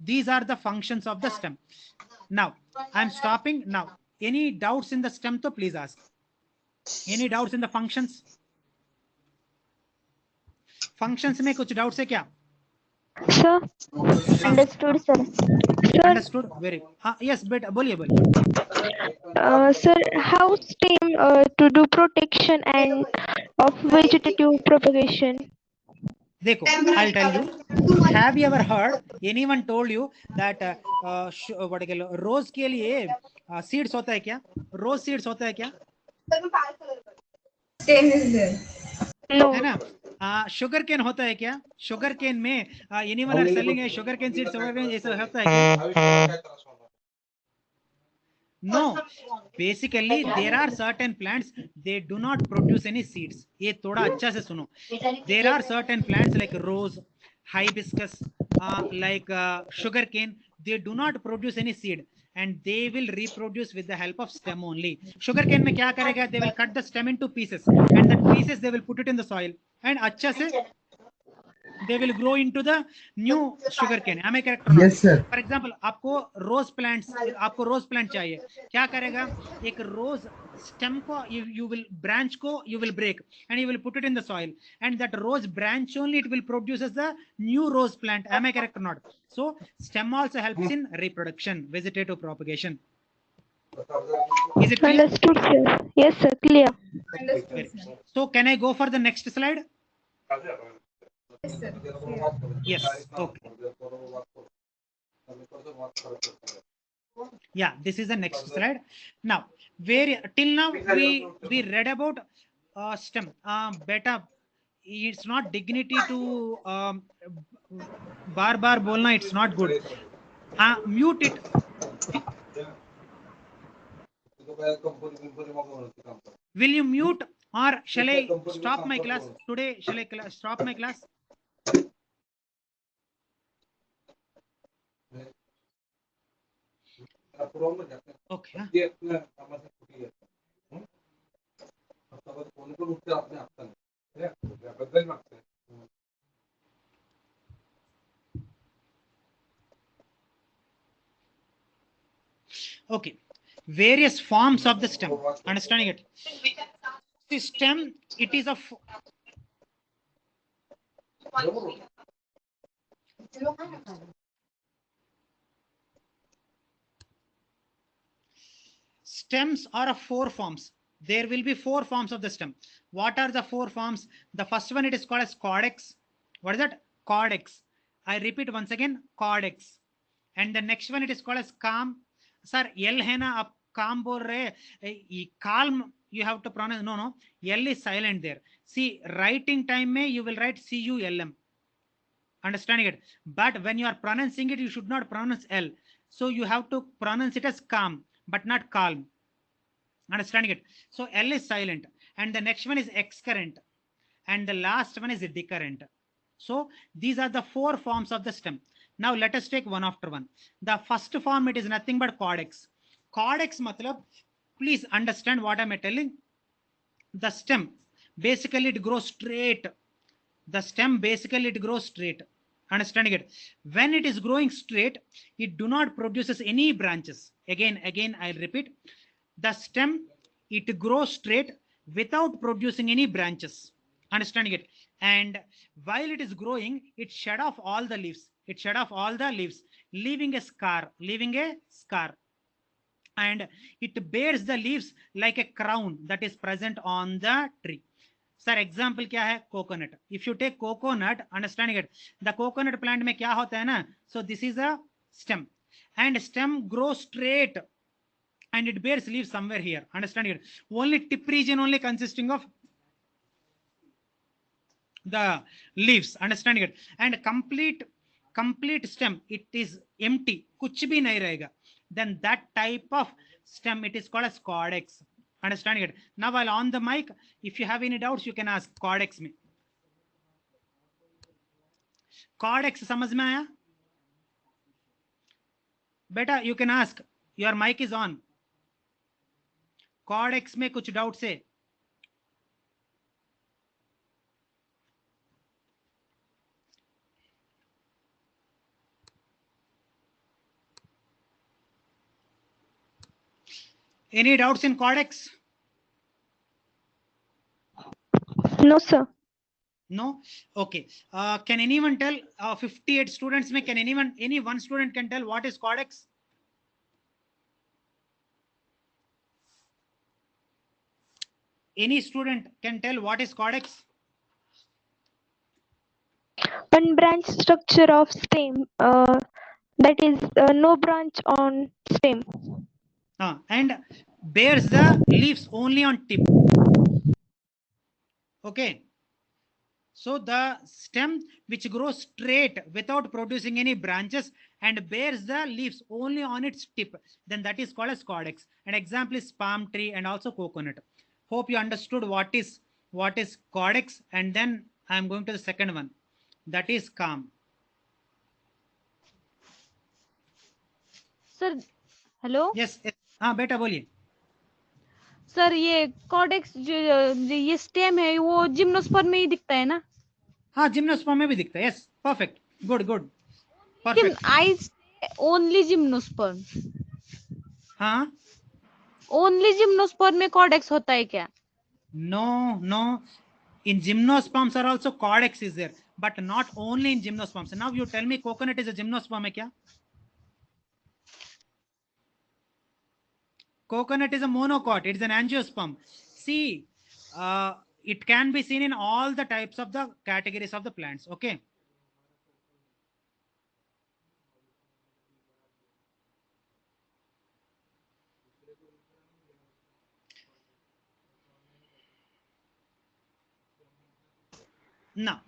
these are the functions of the stem. Now I'm stopping now. Any doubts in the stem to please ask. Any doubts in the functions? Functions में कुछ doubts है क्या? Sir, Understood, sir. sir, Understood? Very. Yes, बेटा बोलिए बोलिए. sir, how stem to do protection and of vegetative propagation? देखो, I'll tell you. Have you ever heard anyone told you that what do you call rose के लिए seeds होता है क्या? Rose seeds होता है क्या? No. है ना? शुगर केन होता है क्या? शुगर केन में anyone are selling a sugar cane seeds ऐसा होता है क्या? No, basically there are certain plants they do not produce any seeds. ये थोड़ा अच्छा से सुनो. There are certain plants like rose, hibiscus, like sugar cane. They do not produce any seed and they will reproduce with the help of stem only. Sugar cane में क्या करेगा? They will cut the stem into pieces and that pieces they will put it in the soil and अच्छा से they will grow into the new sugar cane. Am I correct or not? Yes, sir. For example, आपको rose plant चाहिए. क्या करेगा? एक rose stem को you will branch को you will break and you will put it in the soil and that rose branch only it will produce as the new rose plant. Am I correct or not? So stem also helps in reproduction, vegetative propagation. Is it clear? Understood, sir. Yes, sir. Clear. So can I go for the next slide? Yes. Okay. Yeah, this is the next slide. Now, till now we read about stem. Beta, it's not dignity to bar bolna. It's not good. Mute it. Will you mute or shall I stop my class today? Shall I stop my class? Okay. Okay. Various forms of the stem. Understanding it? The stem, it is a stems are of 4 forms. There will be 4 forms of the stem. What are the 4 forms? The first one, it is called as caudex. What is that? Caudex. I repeat once again, caudex. And the next one, it is called as calm. Sir, L hai na, aap calm bol rahe. Calm, you have to pronounce. No. L is silent there. See, writing time mein, you will write C-U-L-M. Understanding it? But when you are pronouncing it, you should not pronounce L. So you have to pronounce it as calm, but not calm. Understanding it? So L is silent. And the next one is excurrent. And the last one is decurrent. So these are the 4 forms of the stem. Now let us take one after one. The first form, it is nothing but caudex. Caudex matlab, please understand what am I telling. The stem, basically it grows straight. The stem, basically it grows straight. Understanding it? When it is growing straight, it do not produces any branches. Again, I'll repeat. The stem, it grows straight without producing any branches. Understanding it? And while it is growing, it shed off all the leaves. It shed off all the leaves, leaving a scar. And it bears the leaves like a crown that is present on the tree. Sir, example क्या है? Coconut. If you take coconut, understanding it, the coconut plant में क्या होता है ना? So this is a stem, and stem grows straight, and it bears leaves somewhere here. Understanding it? Only tip region only consisting of the leaves. Understanding it? And complete stem, it is empty. कुछ भी नहीं रहेगा. Then that type of stem, it is called as caudex. Understanding it? Now while on the mic, if you have any doubts, you can ask. Caudex में. Caudex समझ में आया? बेटा, you can ask. Your mic is on. Caudex में कुछ doubts है? Any doubts in Codex? No, sir. No? Okay. Can anyone tell 58 students may can any one student can tell what is Codex? Any student can tell what is Codex? One branch structure of stem. That is no branch on stem. And bears the leaves only on tip. Okay. So the stem which grows straight without producing any branches and bears the leaves only on its tip, then that is called as Codex. An example is palm tree and also coconut. Hope you understood what is Codex, and then I am going to the second one, that is calm. Sir hello Yes, yes. हाँ बेटा बोलिए. Sir ये Codex जो ये stem है वो gymnosperm में ही दिखता है ना? हाँ जिम्नोस्पर्म में भी दिखता है. Yes perfect, good perfect. I only gymnosperm. हाँ ओनली जिम्नोस्पर्म में कॉडेक्स होता है क्या? No. In gymnosperms are also Codex is there, but not only in gymnosperms. Now you tell me coconut is a gymnosperm है क्या? Coconut is a monocot. It is an angiosperm. See, it can be seen in all the types of the categories of the plants. Okay. Now,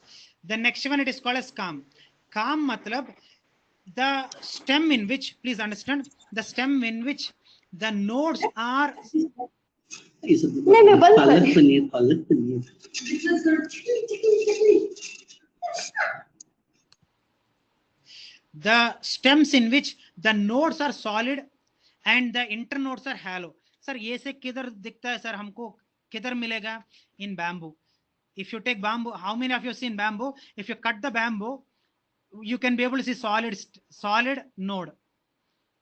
the next one it is called as calm. Calm matlab the stem in which, please understand, the stem in which the nodes are the stems in which the nodes are solid and the internodes are hollow. Sir, ये से किधर दिखता है sir हमको? किधर मिलेगा? In bamboo. If you take bamboo, how many of you have seen bamboo? If you cut the bamboo, you can be able to see solid node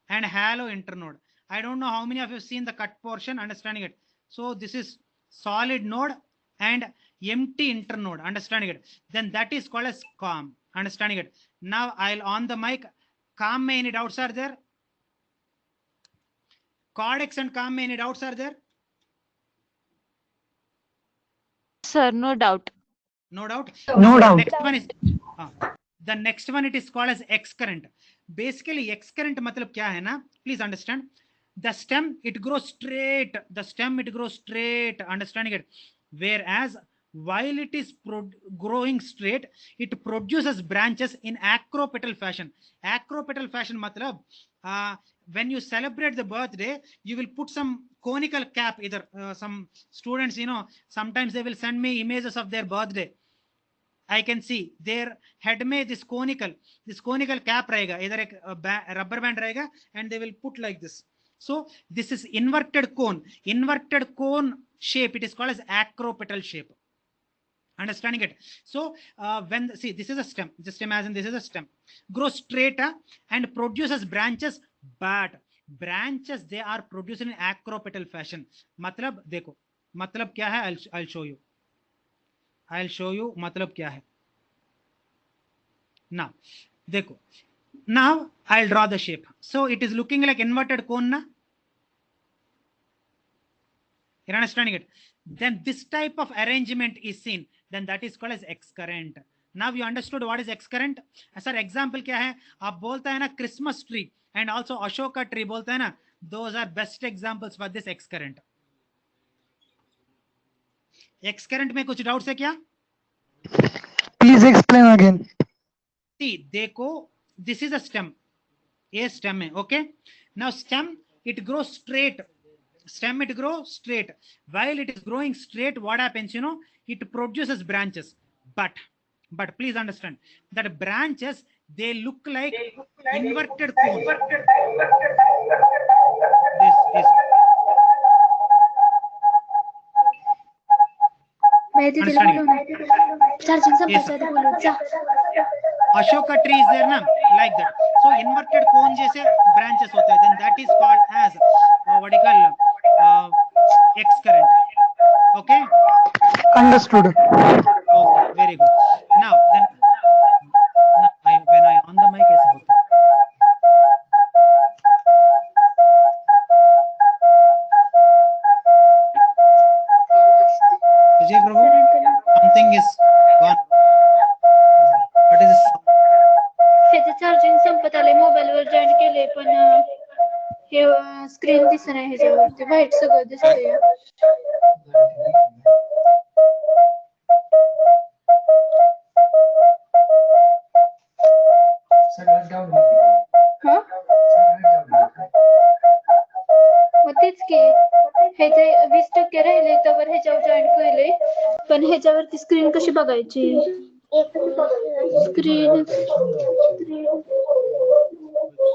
and hollow internode. I don't know how many of you have seen the cut portion, understanding it. So this is solid node and empty internode, understanding it. Then that is called as calm, understanding it. Now I'll on the mic. Calm में any doubts are there? Codex and calm में any doubts are there? Sir, no doubt. No doubt. No doubt. Next one is the next one. It is called as excurrent. Basically, excurrent मतलब क्या है ना? Please understand. The stem it grows straight. The stem it grows straight. Understanding it. Whereas while it is growing straight, it produces branches in acropetal fashion. Acropetal fashion matlab when you celebrate the birthday, you will put some conical cap. Either some students, sometimes they will send me images of their birthday. I can see their head में this conical cap रहेगा, either एक rubber band रहेगा, and they will put like this. So this is inverted cone shape. It is called as acropetal shape. Understanding it? So when see this is a stem, just imagine this is a stem, grows straight and produces branches, but branches they are produced in acropetal fashion. मतलब देखो मतलब क्या है? I'll show you मतलब क्या है. Now देखो, now I'll draw the shape. So it is looking like inverted cone na? You're understanding it? Then this type of arrangement is seen, then that is called as excurrent. Now you understood what is excurrent? Sir, example क्या है? आप बोलता है ना Christmas tree and also Ashoka tree बोलता है ना, those are best examples for this excurrent. Excurrent में कुछ डाउट्स है क्या? Please explain again. See, देखो, this is a stem. ये stem है, okay? Now stem it grows straight. Stem it grows straight. While it is growing straight, what happens? It produces branches. But please understand that branches they look like inverted cone. This is. Ashoka tree is there na, like that. So inverted cone जैसे branches होते हैं. Then that is called as what do you call Understood. Okay, very good. Now then, when I on the mic ऐसा होता है. Vijay Prabhu, something is gone. What is this? ह्याचं charging Sampat आले, mobile वर join केले पण हे screen दिसत नाही ह्याच्यावरती, व्हाईट सगळं दिसतंय. मग तेच की ह्याचे 20% राहिले तर ह्याच्यावर जॉईन केले, पण ह्याच्यावरती स्क्रीन कशी बघायची? स्क्रीन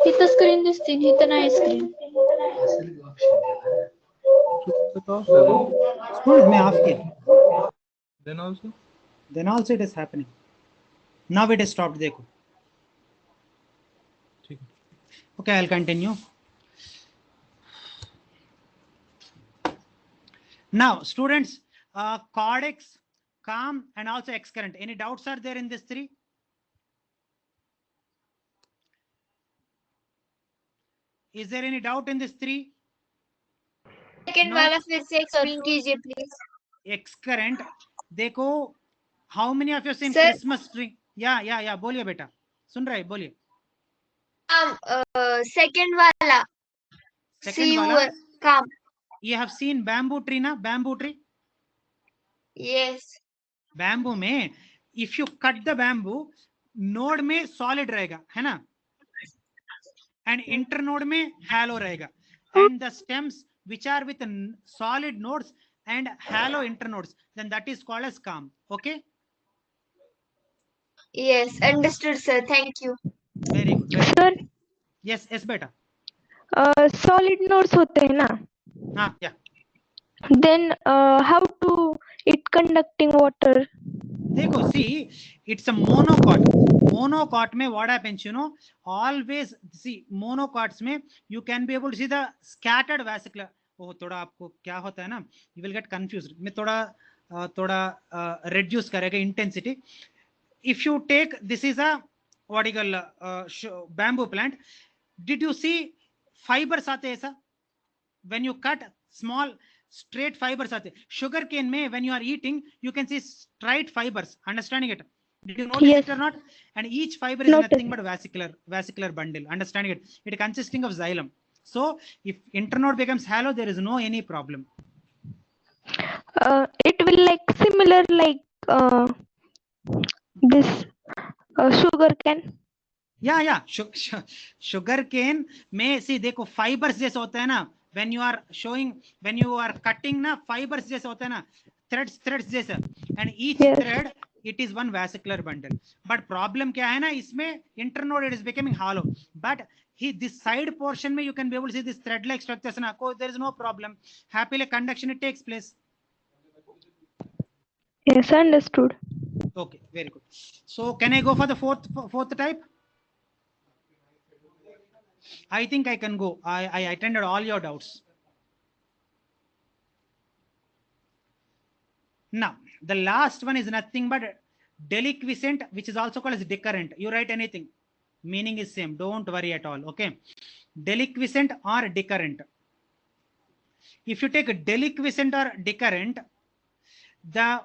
इथं स्क्रीन दिसते, इथं नाही स्क्रीन. Student, मैं off किया. Then also it is happening. Now it is stopped. देखो. Okay, I'll continue. Now, students, Codex, CALM, and also excurrent. Any doubts are there in this three? Is there any doubt in this three? Second वाला फिर से explain कीजिए please. Excurrent. देखो, how many of you seen Sir? Christmas tree? Yeah. बोलिए बेटा. सुन रहे बोलिए. Second वाला. Second वाला. काम. You have seen bamboo tree ना? Bamboo tree. Yes. Bamboo में, if you cut the bamboo, node में solid रहेगा, है ना? And internode में hollow रहेगा. And the stems which are with solid nodes and hollow internodes, then that is called as calm. Okay? Yes, understood, sir. Thank you. Very good. Very sir good. Yes, बेटा. Solid nodes होते हैं ना, हाँ, yeah. Then how do it conducting water? देखो, see, it's a monocot. Monocot में what happens, you know, always see monocots में you can be able to see the scattered vesicle. वो थोड़ा आपको क्या होता है ना, you will get confused. मैं थोड़ा reduce करेगा intensity. If you take, this is a what you call bamboo plant. Did you see fibers आते हैं ऐसा? When you cut small straight fibers आते. Sugar cane में when you are eating, you can see straight fibers. Understanding it? Did you notice Yes. it or not? And each fiber is Notice. nothing but vesicular bundle. Understanding it? It consisting of xylem. So if internode becomes hollow, there is no any problem. It will like similar like this sugar cane. Yeah. Sugar cane में see देखो fibers जैसे होता है ना. When you are cutting ना, fibers जैसे होता है ना, threads जैसे, and each Yes. thread it is one vesicular bundle. But problem क्या है ना, इसमें internode it is becoming hollow. But this side portion में you can be able to see this thread like structures ना, there is no problem. Happily conduction it takes place. Yes, understood. Okay, very good. So can I go for the fourth type? I think I can go. I attended all your doubts. Now, the last one is nothing but deliquescent, which is also called as decurrent. You write anything, meaning is same. Don't worry at all. Okay, deliquescent or decurrent. If you take a deliquescent or decurrent, the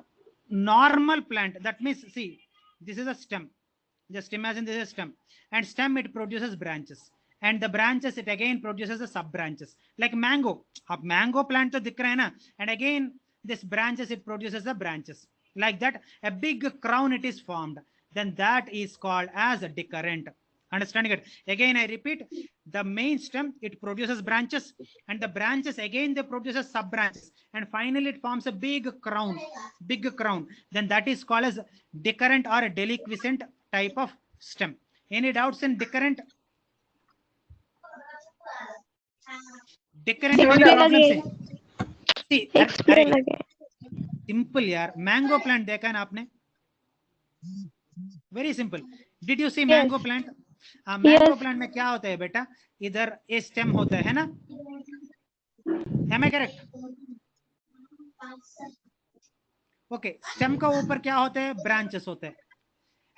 normal plant, that means see, this is a stem. Just imagine this is a stem, and stem it produces branches, and the branches it again produces the sub branches. Like mango, अब mango plant तो दिख रहा है ना, and again this branches it produces the branches. Like that, a big crown it is formed. Then that is called as a decurrent. Understanding it? Again, I repeat, the main stem it produces branches, and the branches again they produce sub branches, and finally it forms a big crown. Then that is called as decurrent or a deliquescent type of stem. Any doubts in decurrent? Decurrent में any problem से? See, Explain again. Simple यार. Mango plant देखा है ना आपने? Very simple. Did you see mango plant? Mango plant में क्या होता है बेटा? इधर a stem होता है ना? Am I correct? Okay, stem का ऊपर क्या होते हैं? ब्रांचेस होते हैं,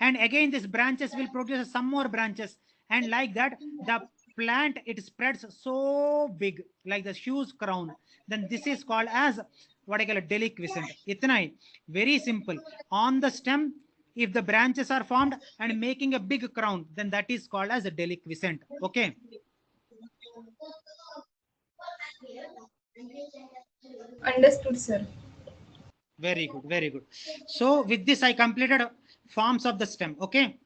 and again this branches will produce some more branches, and like that the plant it spreads so big like the huge crown. Then this is called as what I call a deliquescent. Itna hi, very simple. On the stem, if the branches are formed and making a big crown, then that is called as a deliquescent. Okay, Understood, sir. very good, very good. So with this I completed forms of the stem. Okay,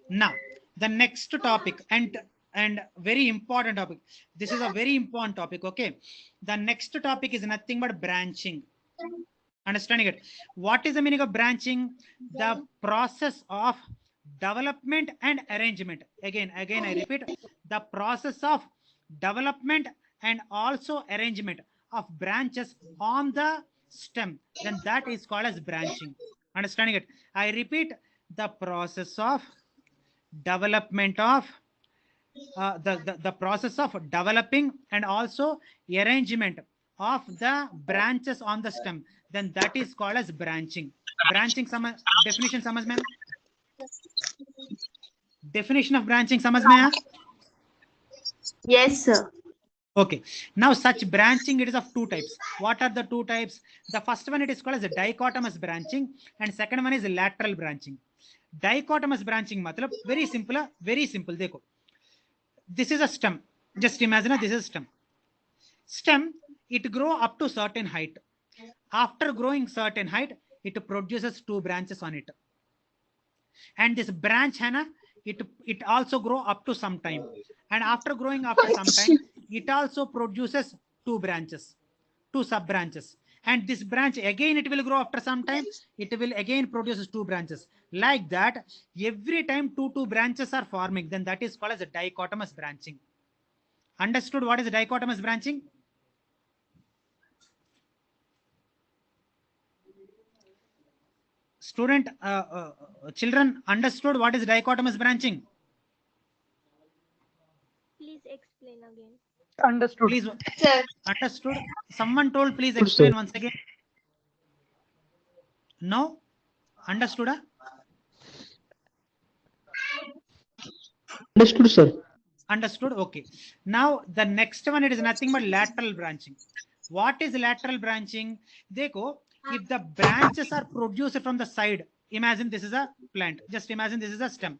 now the next topic, and very important topic, this is a very important topic. Okay, the next topic is nothing but branching. Understanding it, what is the meaning of branching? The process of development and arrangement. Again I repeat, the process of development and also arrangement of branches on the stem, then that is called as branching. Understanding it, I repeat, the process of development of the process of developing and also arrangement of the branches on the stem, then that is called as branching. Branching definition समझ में? Definition of branching समझ में है? Yes, sir. Okay, now such branching, it is of two types. What are the two types? The first one, it is called as a dichotomous branching, and second one is lateral branching. Dichotomous branching matlab very simple, very simple. देखो, this is a stem. Just imagine this is a stem. Stem, it grow up to certain height. After growing certain height, it produces two branches on it. And this branch, Hannah, it also grow up to some time. And after growing after some time, it also produces two branches, two sub branches. And this branch again, it will grow after some time. It will again produce two branches. Like that, every time two branches are forming, then that is called as a dichotomous branching. Understood what is dichotomous branching? Student, children, understood what is dichotomous branching? Please explain again. Understood. Please, Sir. understood. Someone told, please explain once again. No, understood? Understood, sir. Understood. Okay. Now the next one, it is nothing but lateral branching. What is lateral branching? Dekho, if the branches are produced from the side, imagine this is a plant. Just imagine this is a stem,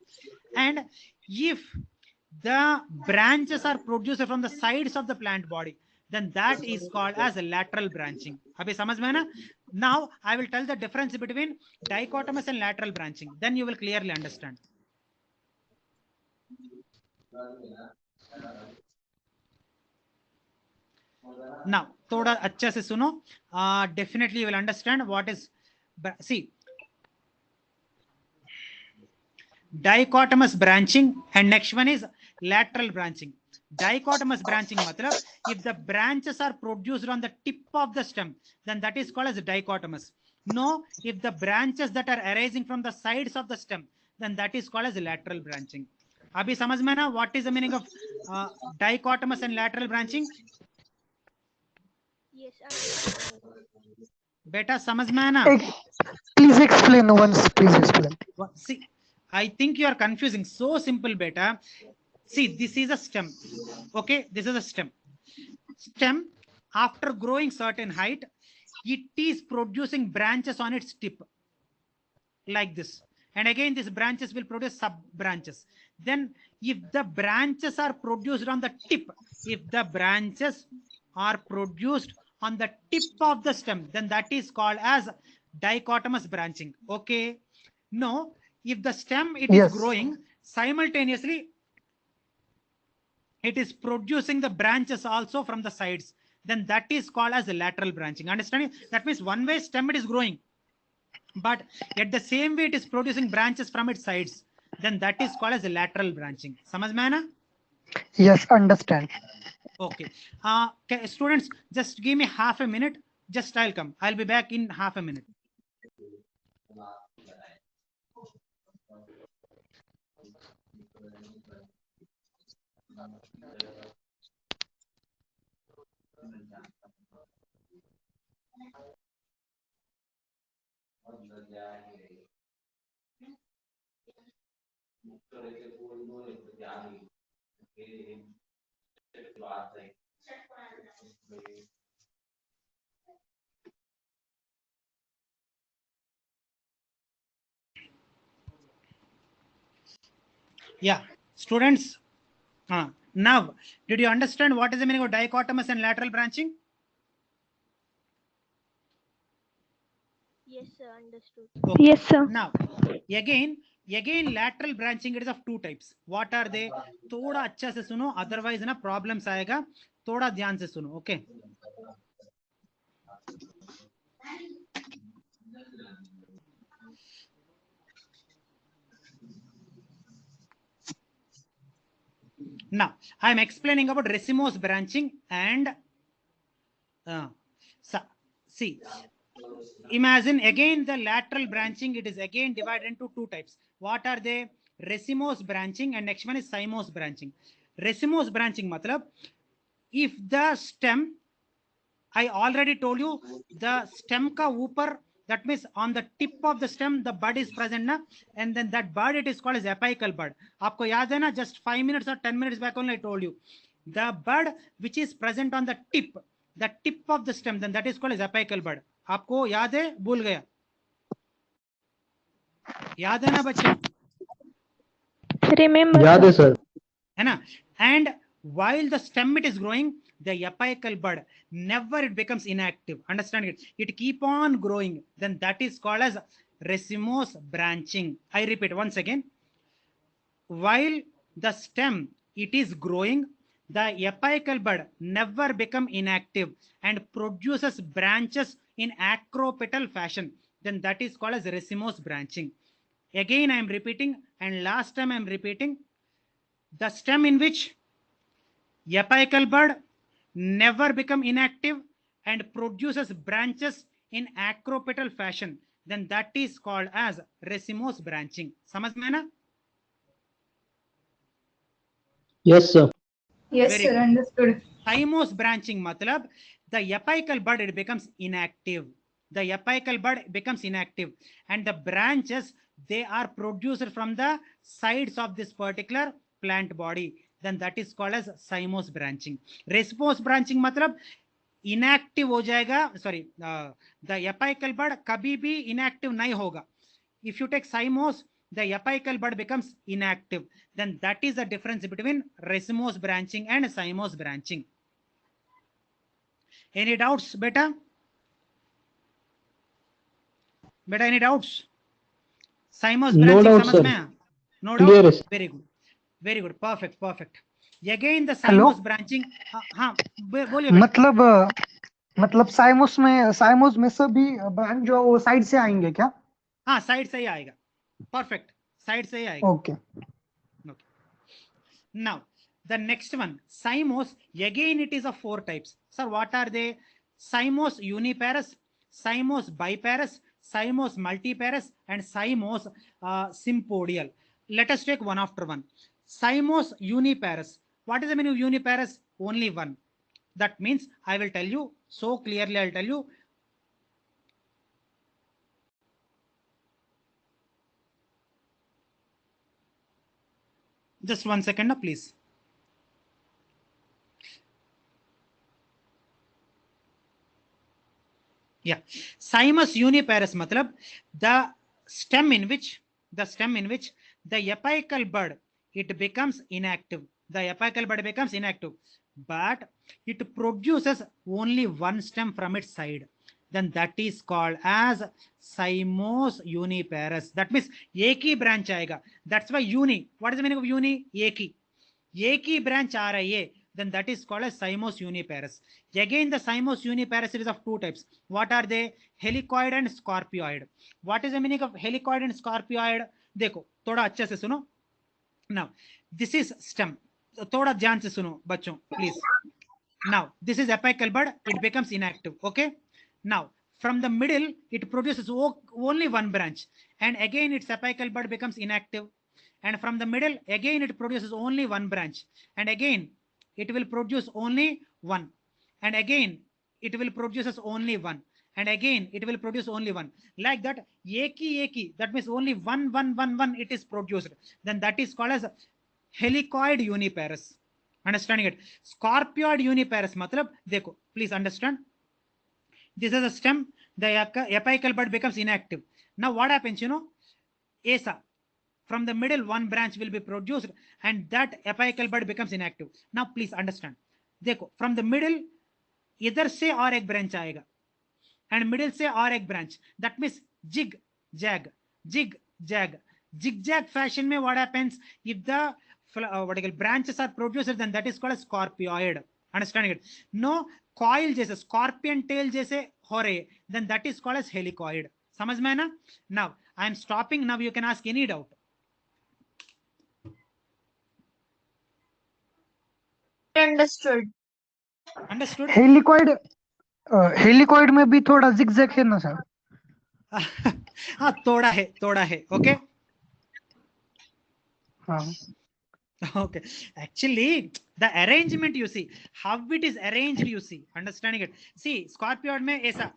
and if the branches are produced from the sides of the plant body, then that is called as a lateral branching. Abhi samajh mein na? Now I will tell the difference between dichotomous and lateral branching. Then you will clearly understand. Now थोड़ा अच्छे से सुनो. Definitely you will understand what is. See, dichotomous branching, and next one is lateral branching. Dichotomous branching matlab, if the branches are produced on the tip of the stem, then that is called as dichotomous. No, if the branches that are arising from the sides of the stem, then that is called as lateral branching. Abhi samajh mein na what is the meaning of dichotomous and lateral branching? Yes. Beta samajh mein hai na? Please explain once. Please explain. See, I think you are confusing. So simple, beta. See, this is a stem. Okay, this is a stem. Stem, after growing certain height, it is producing branches on its tip, like this. And again, these branches will produce sub branches. Then, if the branches are produced on the tip, if the branches are produced on the tip of the stem, then that is called as dichotomous branching. Okay. No, if the stem it is growing simultaneously, it is producing the branches also from the sides, then that is called as a lateral branching. Understanding? That means one way stem it is growing, but at the same way it is producing branches from its sides, then that is called as a lateral branching. Samajh mein hai na? Yes, understand. Okay. Students, just give me half a minute. Just I'll come. I'll be back in half a minute. Yeah, students. Now, did you understand what is the meaning of dichotomous and lateral branching? Yes, sir. Understood. Okay. Yes, sir. Now, again lateral branching it is of two types. What are they? थोड़ा अच्छा से सुनो, otherwise ना problems आएगा. थोड़ा ध्यान से सुनो. Okay. Now, I am explaining about racemose branching and see, imagine again the lateral branching, it is again divided into two types. What are they? Racemose branching and next one is cymose branching. Racemose branching matlab, if the stem, I already told you, the stem ka upar, that means on the tip of the stem the bud is present na, and then that bud it is called as apical bud. Aapko yaad hai na, just 5 minutes or 10 minutes back only I told you, the bud which is present on the tip of the stem, then that is called as apical bud. Aapko yaad hai? Bhul gaya? याद है ना बच्चों? Remember, याद है sir. Sir. है ना? And while the stem it is growing, the apical bud never it becomes inactive. Understand it? It keep on growing. Then that is called as racemose branching. I repeat once again. While the stem it is growing, the apical bud never become inactive and produces branches in acropetal fashion. Then that is called as racemose branching. Again I am repeating, and last time I am repeating, the stem in which apical bud never become inactive and produces branches in acropetal fashion, then that is called as racemose branching. समझ में ना? Yes sir. Yes, Very sir. good. Understood. Cymose branching matlab the apical bud it becomes inactive. The apical bud becomes inactive and the branches they are produced from the sides of this particular plant body. Then that is called as cymose branching. Racemose branching matlab inactive हो जाएगा. Sorry, the apical bud कभी भी inactive नहीं होगा. If you take cymose, the apical bud becomes inactive. Then that is the difference between racemose branching and cymose branching. Any doubts, beta? Beta, any doubts? Cymose No branching doubt, समझ sir. में आया? No Clear doubt? is. Very good. Very good. Perfect. Perfect. Again the Hello? cymose branching. हाँ बोलिए बेटा. मतलब साइमोस में सभी branch जो वो साइड से आएंगे क्या? हाँ साइड से ही आएगा. Perfect. साइड से ही आएगा. Okay. Okay. Now the next one, cymose, again it is of four types. Sir, what are they? Cymose uniparous, cymose biparous, cymose multiparous, and cymose sympodial. Let us take one after one. Cymose uniparous. What is the meaning of uniparous? Only one. That means I will tell you so clearly. I'll tell you. Just 1 second, please. Yeah, cymose uniparous matlab the stem in which the apical bud it becomes inactive. The apical bud becomes inactive, but it produces only one stem from its side. Then that is called as cymose uniparous. That means एक ही branch आएगा. That's why uni. What is the meaning of uni? एक ही branch आ रही है. Then that is called as cymose uniparous. Again, the cymose uniparous is of two types. What are they? Helicoid and scorpioid. What is the meaning of helicoid and scorpioid? देखो थोड़ा अच्छे से सुनो. Now this is stem. थोड़ा ध्यान से सुनो बच्चों, please. Now this is apical bud. It becomes inactive. Okay. Now from the middle it produces only one branch, and again its apical bud becomes inactive. and from the middle again it produces only one branch, and again it will produce only one, and again it will produces only one, and again it will produce only one, like that. Eki, that means only one it is produced, then that is called as helicoid uniparous. Understanding it? Scorpioid uniparous matlab, dekho, please understand, this is a stem, the apical bud becomes inactive. Now what happens, ASA, from the middle one branch will be produced and that apical bud becomes inactive. Now please understand, देखो, from the middle इधर से और एक branch आएगा and middle से और एक branch, that means jig jag zigzag fashion में what happens, if the branches are produced, then that is called a scorpioid. Understanding it? No coil जैसे scorpion tail जैसे हो रहे, then that is called as helicoid. समझ में है ना? Now I am stopping. Now you can ask any doubt. Understood. Understood? Helicoid में भी थोड़ा जिगजैग है ना सर? हाँ, थोड़ा है. Okay. हाँ. Okay, actually the arrangement, you see how it is arranged, you see. Understanding it? See, scorpioid में ऐसा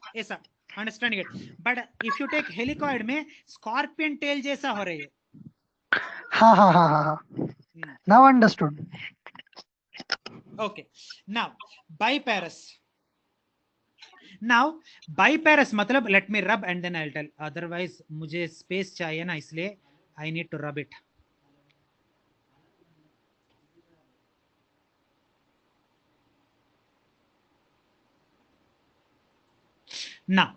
understanding it, but if you take helicoid में scorpion tail जैसा हो रही है. हाँ. Now understood. Okay, now biparous. Now biparous मतलब, let me rub and then I'll tell, otherwise मुझे space चाहिए ना, इसलिए I need to rub it. Now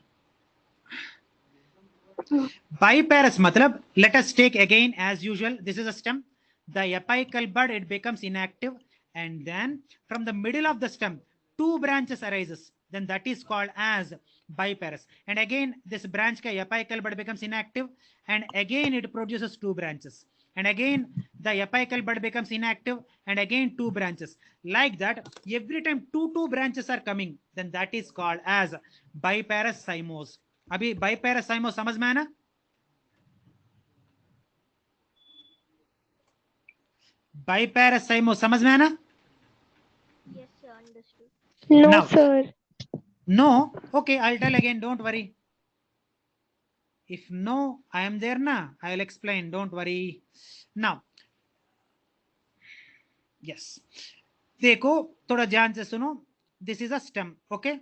biparous matlab, let us take again as usual, this is a stem, the apical bud it becomes inactive, and then from the middle of the stem two branches arises, then that is called as biparous, and again this branch ka apical bud becomes inactive, and again it produces two branches, and again the apical bud becomes inactive, and again two branches, like that. Every time two branches are coming, then that is called as biparous cymose. अभी biparous cymose समझ में आना? Biparous cymose समझ में आना? Yes, sir. Understood. No, Now, sir. No? Okay, I'll tell again, don't worry. If no, I am there na, I'll explain, don't worry. Now, yes. देखो, थोड़ा ध्यान से सुनो. This is a stem, okay?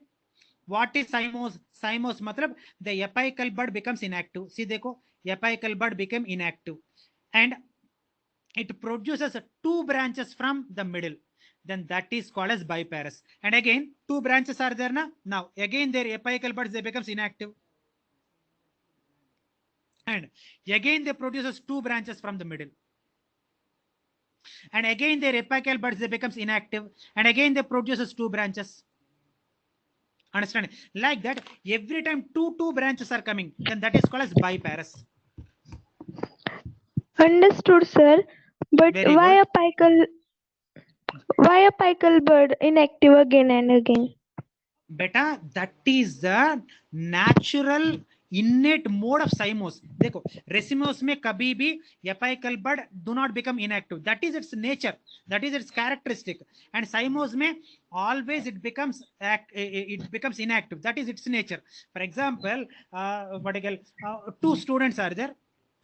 What is cymose? Cymose matlab, the apical bud becomes inactive. See, देखो, apical bud became inactive. And it produces two branches from the middle. Then that is called as biparous. And again, two branches are there na. Now, again their apical buds, they becomes inactive. And again they produces two branches from the middle. And again their apical buds, they becomes inactive. And again they produces two branches. Understand? Like that, every time two branches are coming, then that is called as biparous. Understood, sir. But Very why good. a apical bud inactive again and again? Beta, that is the natural innate mode of cymose. देखो, racemose में कभी भी apical bud do not become inactive. That is its nature. That is its characteristic. And cymose में always it becomes inactive. That is its nature. For example, two students are there.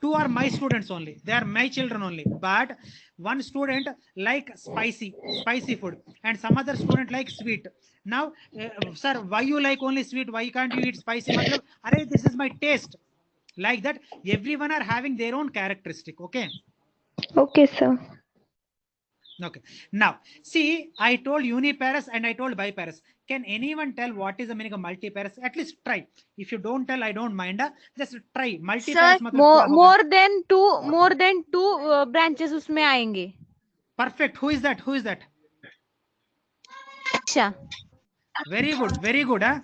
Two are my students only. They are my children only. But one student like spicy food, and some other student like sweet. Now, sir, why you like only sweet? Why can't you eat spicy? Matlab, arey, this is my taste. Like that, everyone are having their own characteristic. Okay. Okay, sir. Okay. Now, see, I told uniparous and I told biparous. Can anyone tell what is the meaning of multiparous? At least try. If you don't tell, I don't mind. Just try. Multiparous मतलब क्या होगा? more than two branches उसमें आएंगे. Perfect. Who is that? Who is that? अच्छा. Very good. Very good. Huh?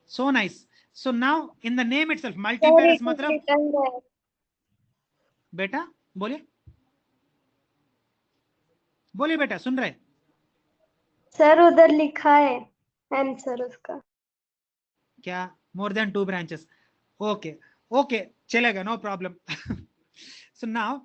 So nice. So now in the name itself, multiparous मतलब बेटा बोलिए बेटा सुन रहे? सर उधर लिखा है आंसर उसका. क्या? More than two branches. Okay. Okay. चलेगा. No problem. So now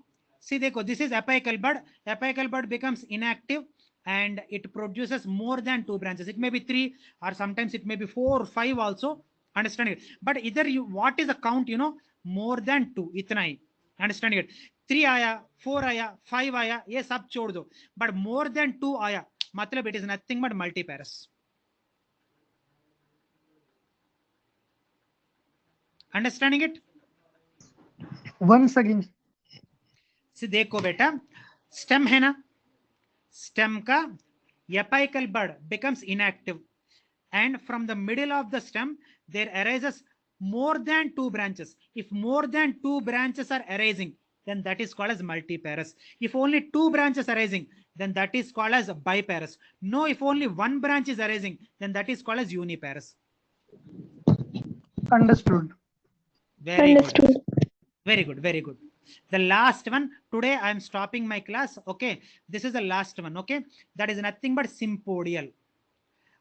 See, देखो, this is apical bud. Apical bud becomes inactive and it produces more than 2 branches. It may be 3 or sometimes it may be 4 or 5 also. Understanding it? But either you, what is the count? You know, more than 2. इतना ही. Understanding it? 3 आया, 4 आया, 5 आया, ये सब छोड़ दो. But more than 2 आया, मतलब it is nothing but multiparous. Understanding it? Once again. See, देखो बेटा, stem है ना, stem का apical bud becomes inactive, and from the middle of the stem there arises more than 2 branches. If more than 2 branches are arising, then that is called as multiparous. If only 2 branches arising, then that is called as biparous. No, if only 1 branch is arising, then that is called as uniparous. Understood. Very Understood. good. Very good. Very good. The last one, today I am stopping my class. Okay, this is the last one. Okay, that is nothing but sympodial.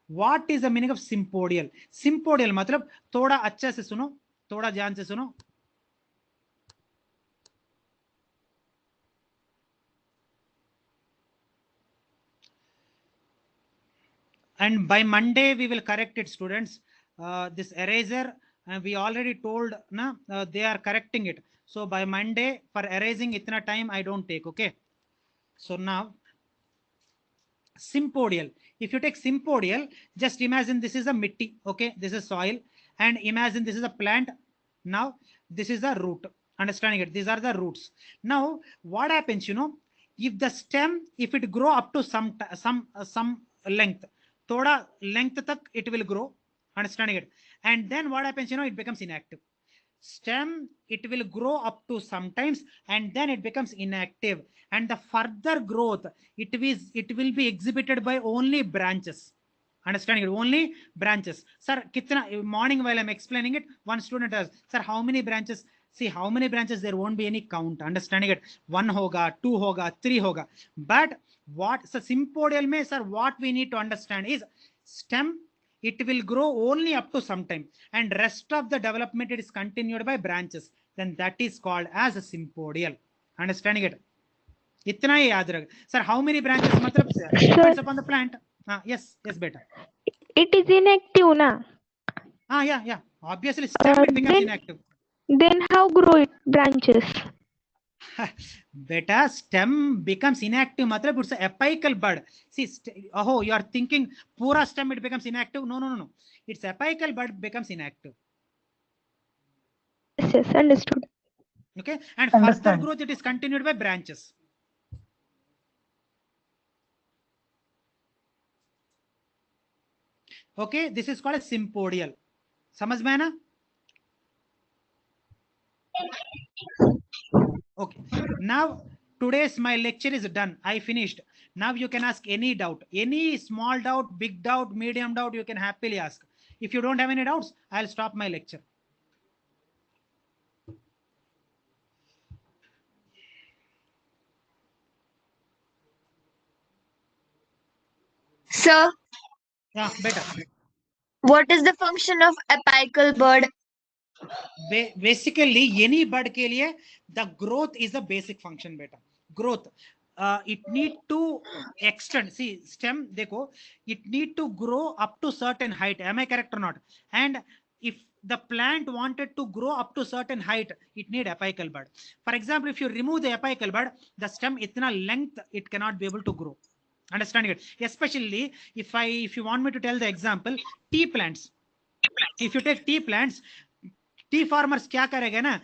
What is the meaning of sympodial? Sympodial मतलब थोड़ा अच्छे से सुनो, थोड़ा ध्यान से सुनो. And by Monday we will correct it, students. This eraser, we already told na, they are correcting it. So by Monday for erasing itna time I don't take. Okay, so now sympodial. If you take sympodial, just imagine this is a mitti. Okay, this is soil, and imagine this is a plant. Now this is a root. Understanding it? These are the roots. Now what happens? You know, if the stem, if it grow up to some length, thoda length tak it will grow. Understanding it? And then what happens? You know, it becomes inactive. Stem, it will grow up to sometimes and then it becomes inactive, and the further growth it will be exhibited by only branches. Understanding it? Only branches. Sir, kitna, morning while I'm explaining it, one student asked, sir, how many branches? See, how many branches? There won't be any count. Understanding it? 1 hoga, 2 hoga, 3 hoga. But what, so sympodial mein, sir, what we need to understand is stem, it will grow only up to some time, and rest of the development it is continued by branches. Then that is called as a sympodial. Understanding it? Itna hi yaad rakh. Sir, how many branches? Matlab it depends upon the plant. Yes, beta. It is inactive, na? Yeah. Obviously, stem it becomes inactive. Then how grow it branches? Beta, stem becomes inactive. Matlab it's a apical bud. See, you are thinking pura stem it becomes inactive. No. It's apical bud becomes inactive. Yes, understood. Okay, and further growth it is continued by branches. Okay, this is called a sympodial. समझ में है ना? Okay, now today's my lecture is done. I finished. Now you can ask any doubt, any small doubt, big doubt, medium doubt, you can happily ask. If you don't have any doubts, I'll stop my lecture. Sir, Yeah, better. what is the function of apical bud? Basically, any bud के लिए the growth is the basic function. Beta, growth. It need to extend. See, stem, देखो, it need to grow up to certain height. Am I correct or not? And if the plant wanted to grow up to certain height, it need apical bud. For example, if you remove the apical bud, the stem itna length it cannot be able to grow. Understanding it? Especially if you want me to tell the example, tea plants. If you take tea plants, tea farmers क्या करेंगे ना?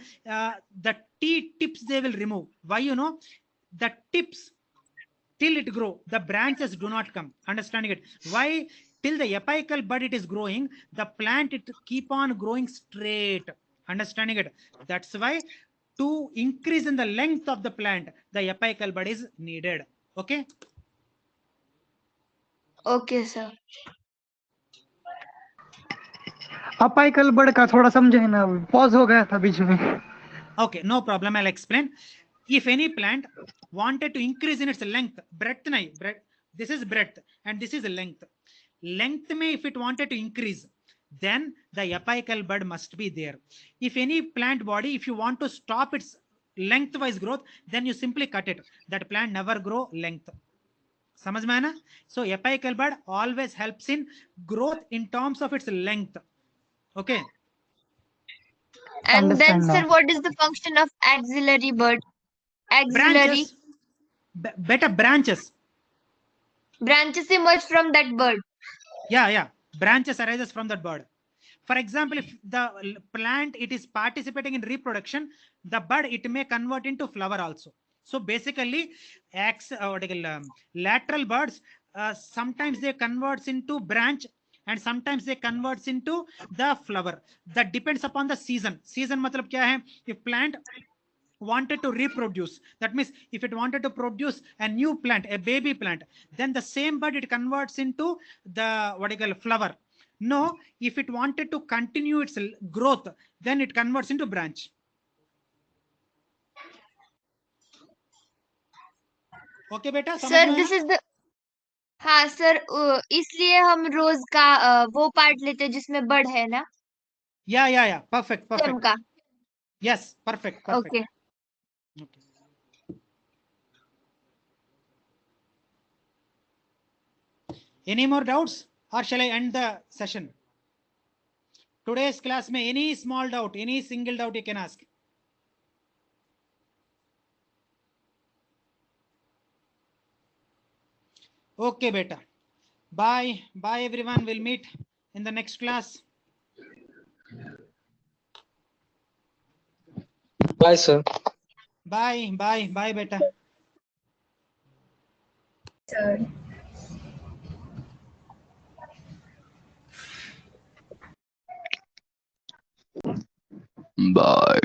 The tea tips they will remove. Why? You know, the tips till it grow, the branches do not come. Understanding it? Why? Till the apical bud it is growing, the plant it keep on growing straight. Understanding it? That's why to increase in the length of the plant, the apical bud is needed. Okay. Okay, sir. Apical bird का थोड़ा समझे ना, pause हो गया था बीच में. Okay, no problem. I'll explain. If any plant wanted to increase in its length, breadth, this is breadth and this is length. Length may, if it wanted to increase, then the apical bud must be there. If any plant body, if you want to stop its lengthwise growth, then you simply cut it. That plant never grow length. समझ में है ना? So apical bud always helps in growth in terms of its length. Okay. And then, Understand sir, now. what is the function of axillary bud? Axillary Branches. Better branches. branches emerge from that bud. Yeah. Branches arises from that bud. For example, if the plant it is participating in reproduction, the bud it may convert into flower also. So basically, lateral buds sometimes they converts into branch and sometimes they converts into the flower. That depends upon the season. Season matlab kya hai? If plant wanted to reproduce, that means if it wanted to produce a new plant, a baby plant, then the same bud it converts into the flower. No, if it wanted to continue its growth, then it converts into branch. Okay बेटा, समझ Sir, में this आया? is the हाँ sir, इसलिए हम रोज का वो part लेते हैं जिसमें बड है ना, Yeah. Perfect. स्टेम का. Yes, perfect. Okay. Any more doubts or shall I end the session? Today's class में any small doubt, any single doubt you can ask. Okay beta. Bye everyone. We'll meet in the next class. Bye, sir. Bye beta. Sir. Bye.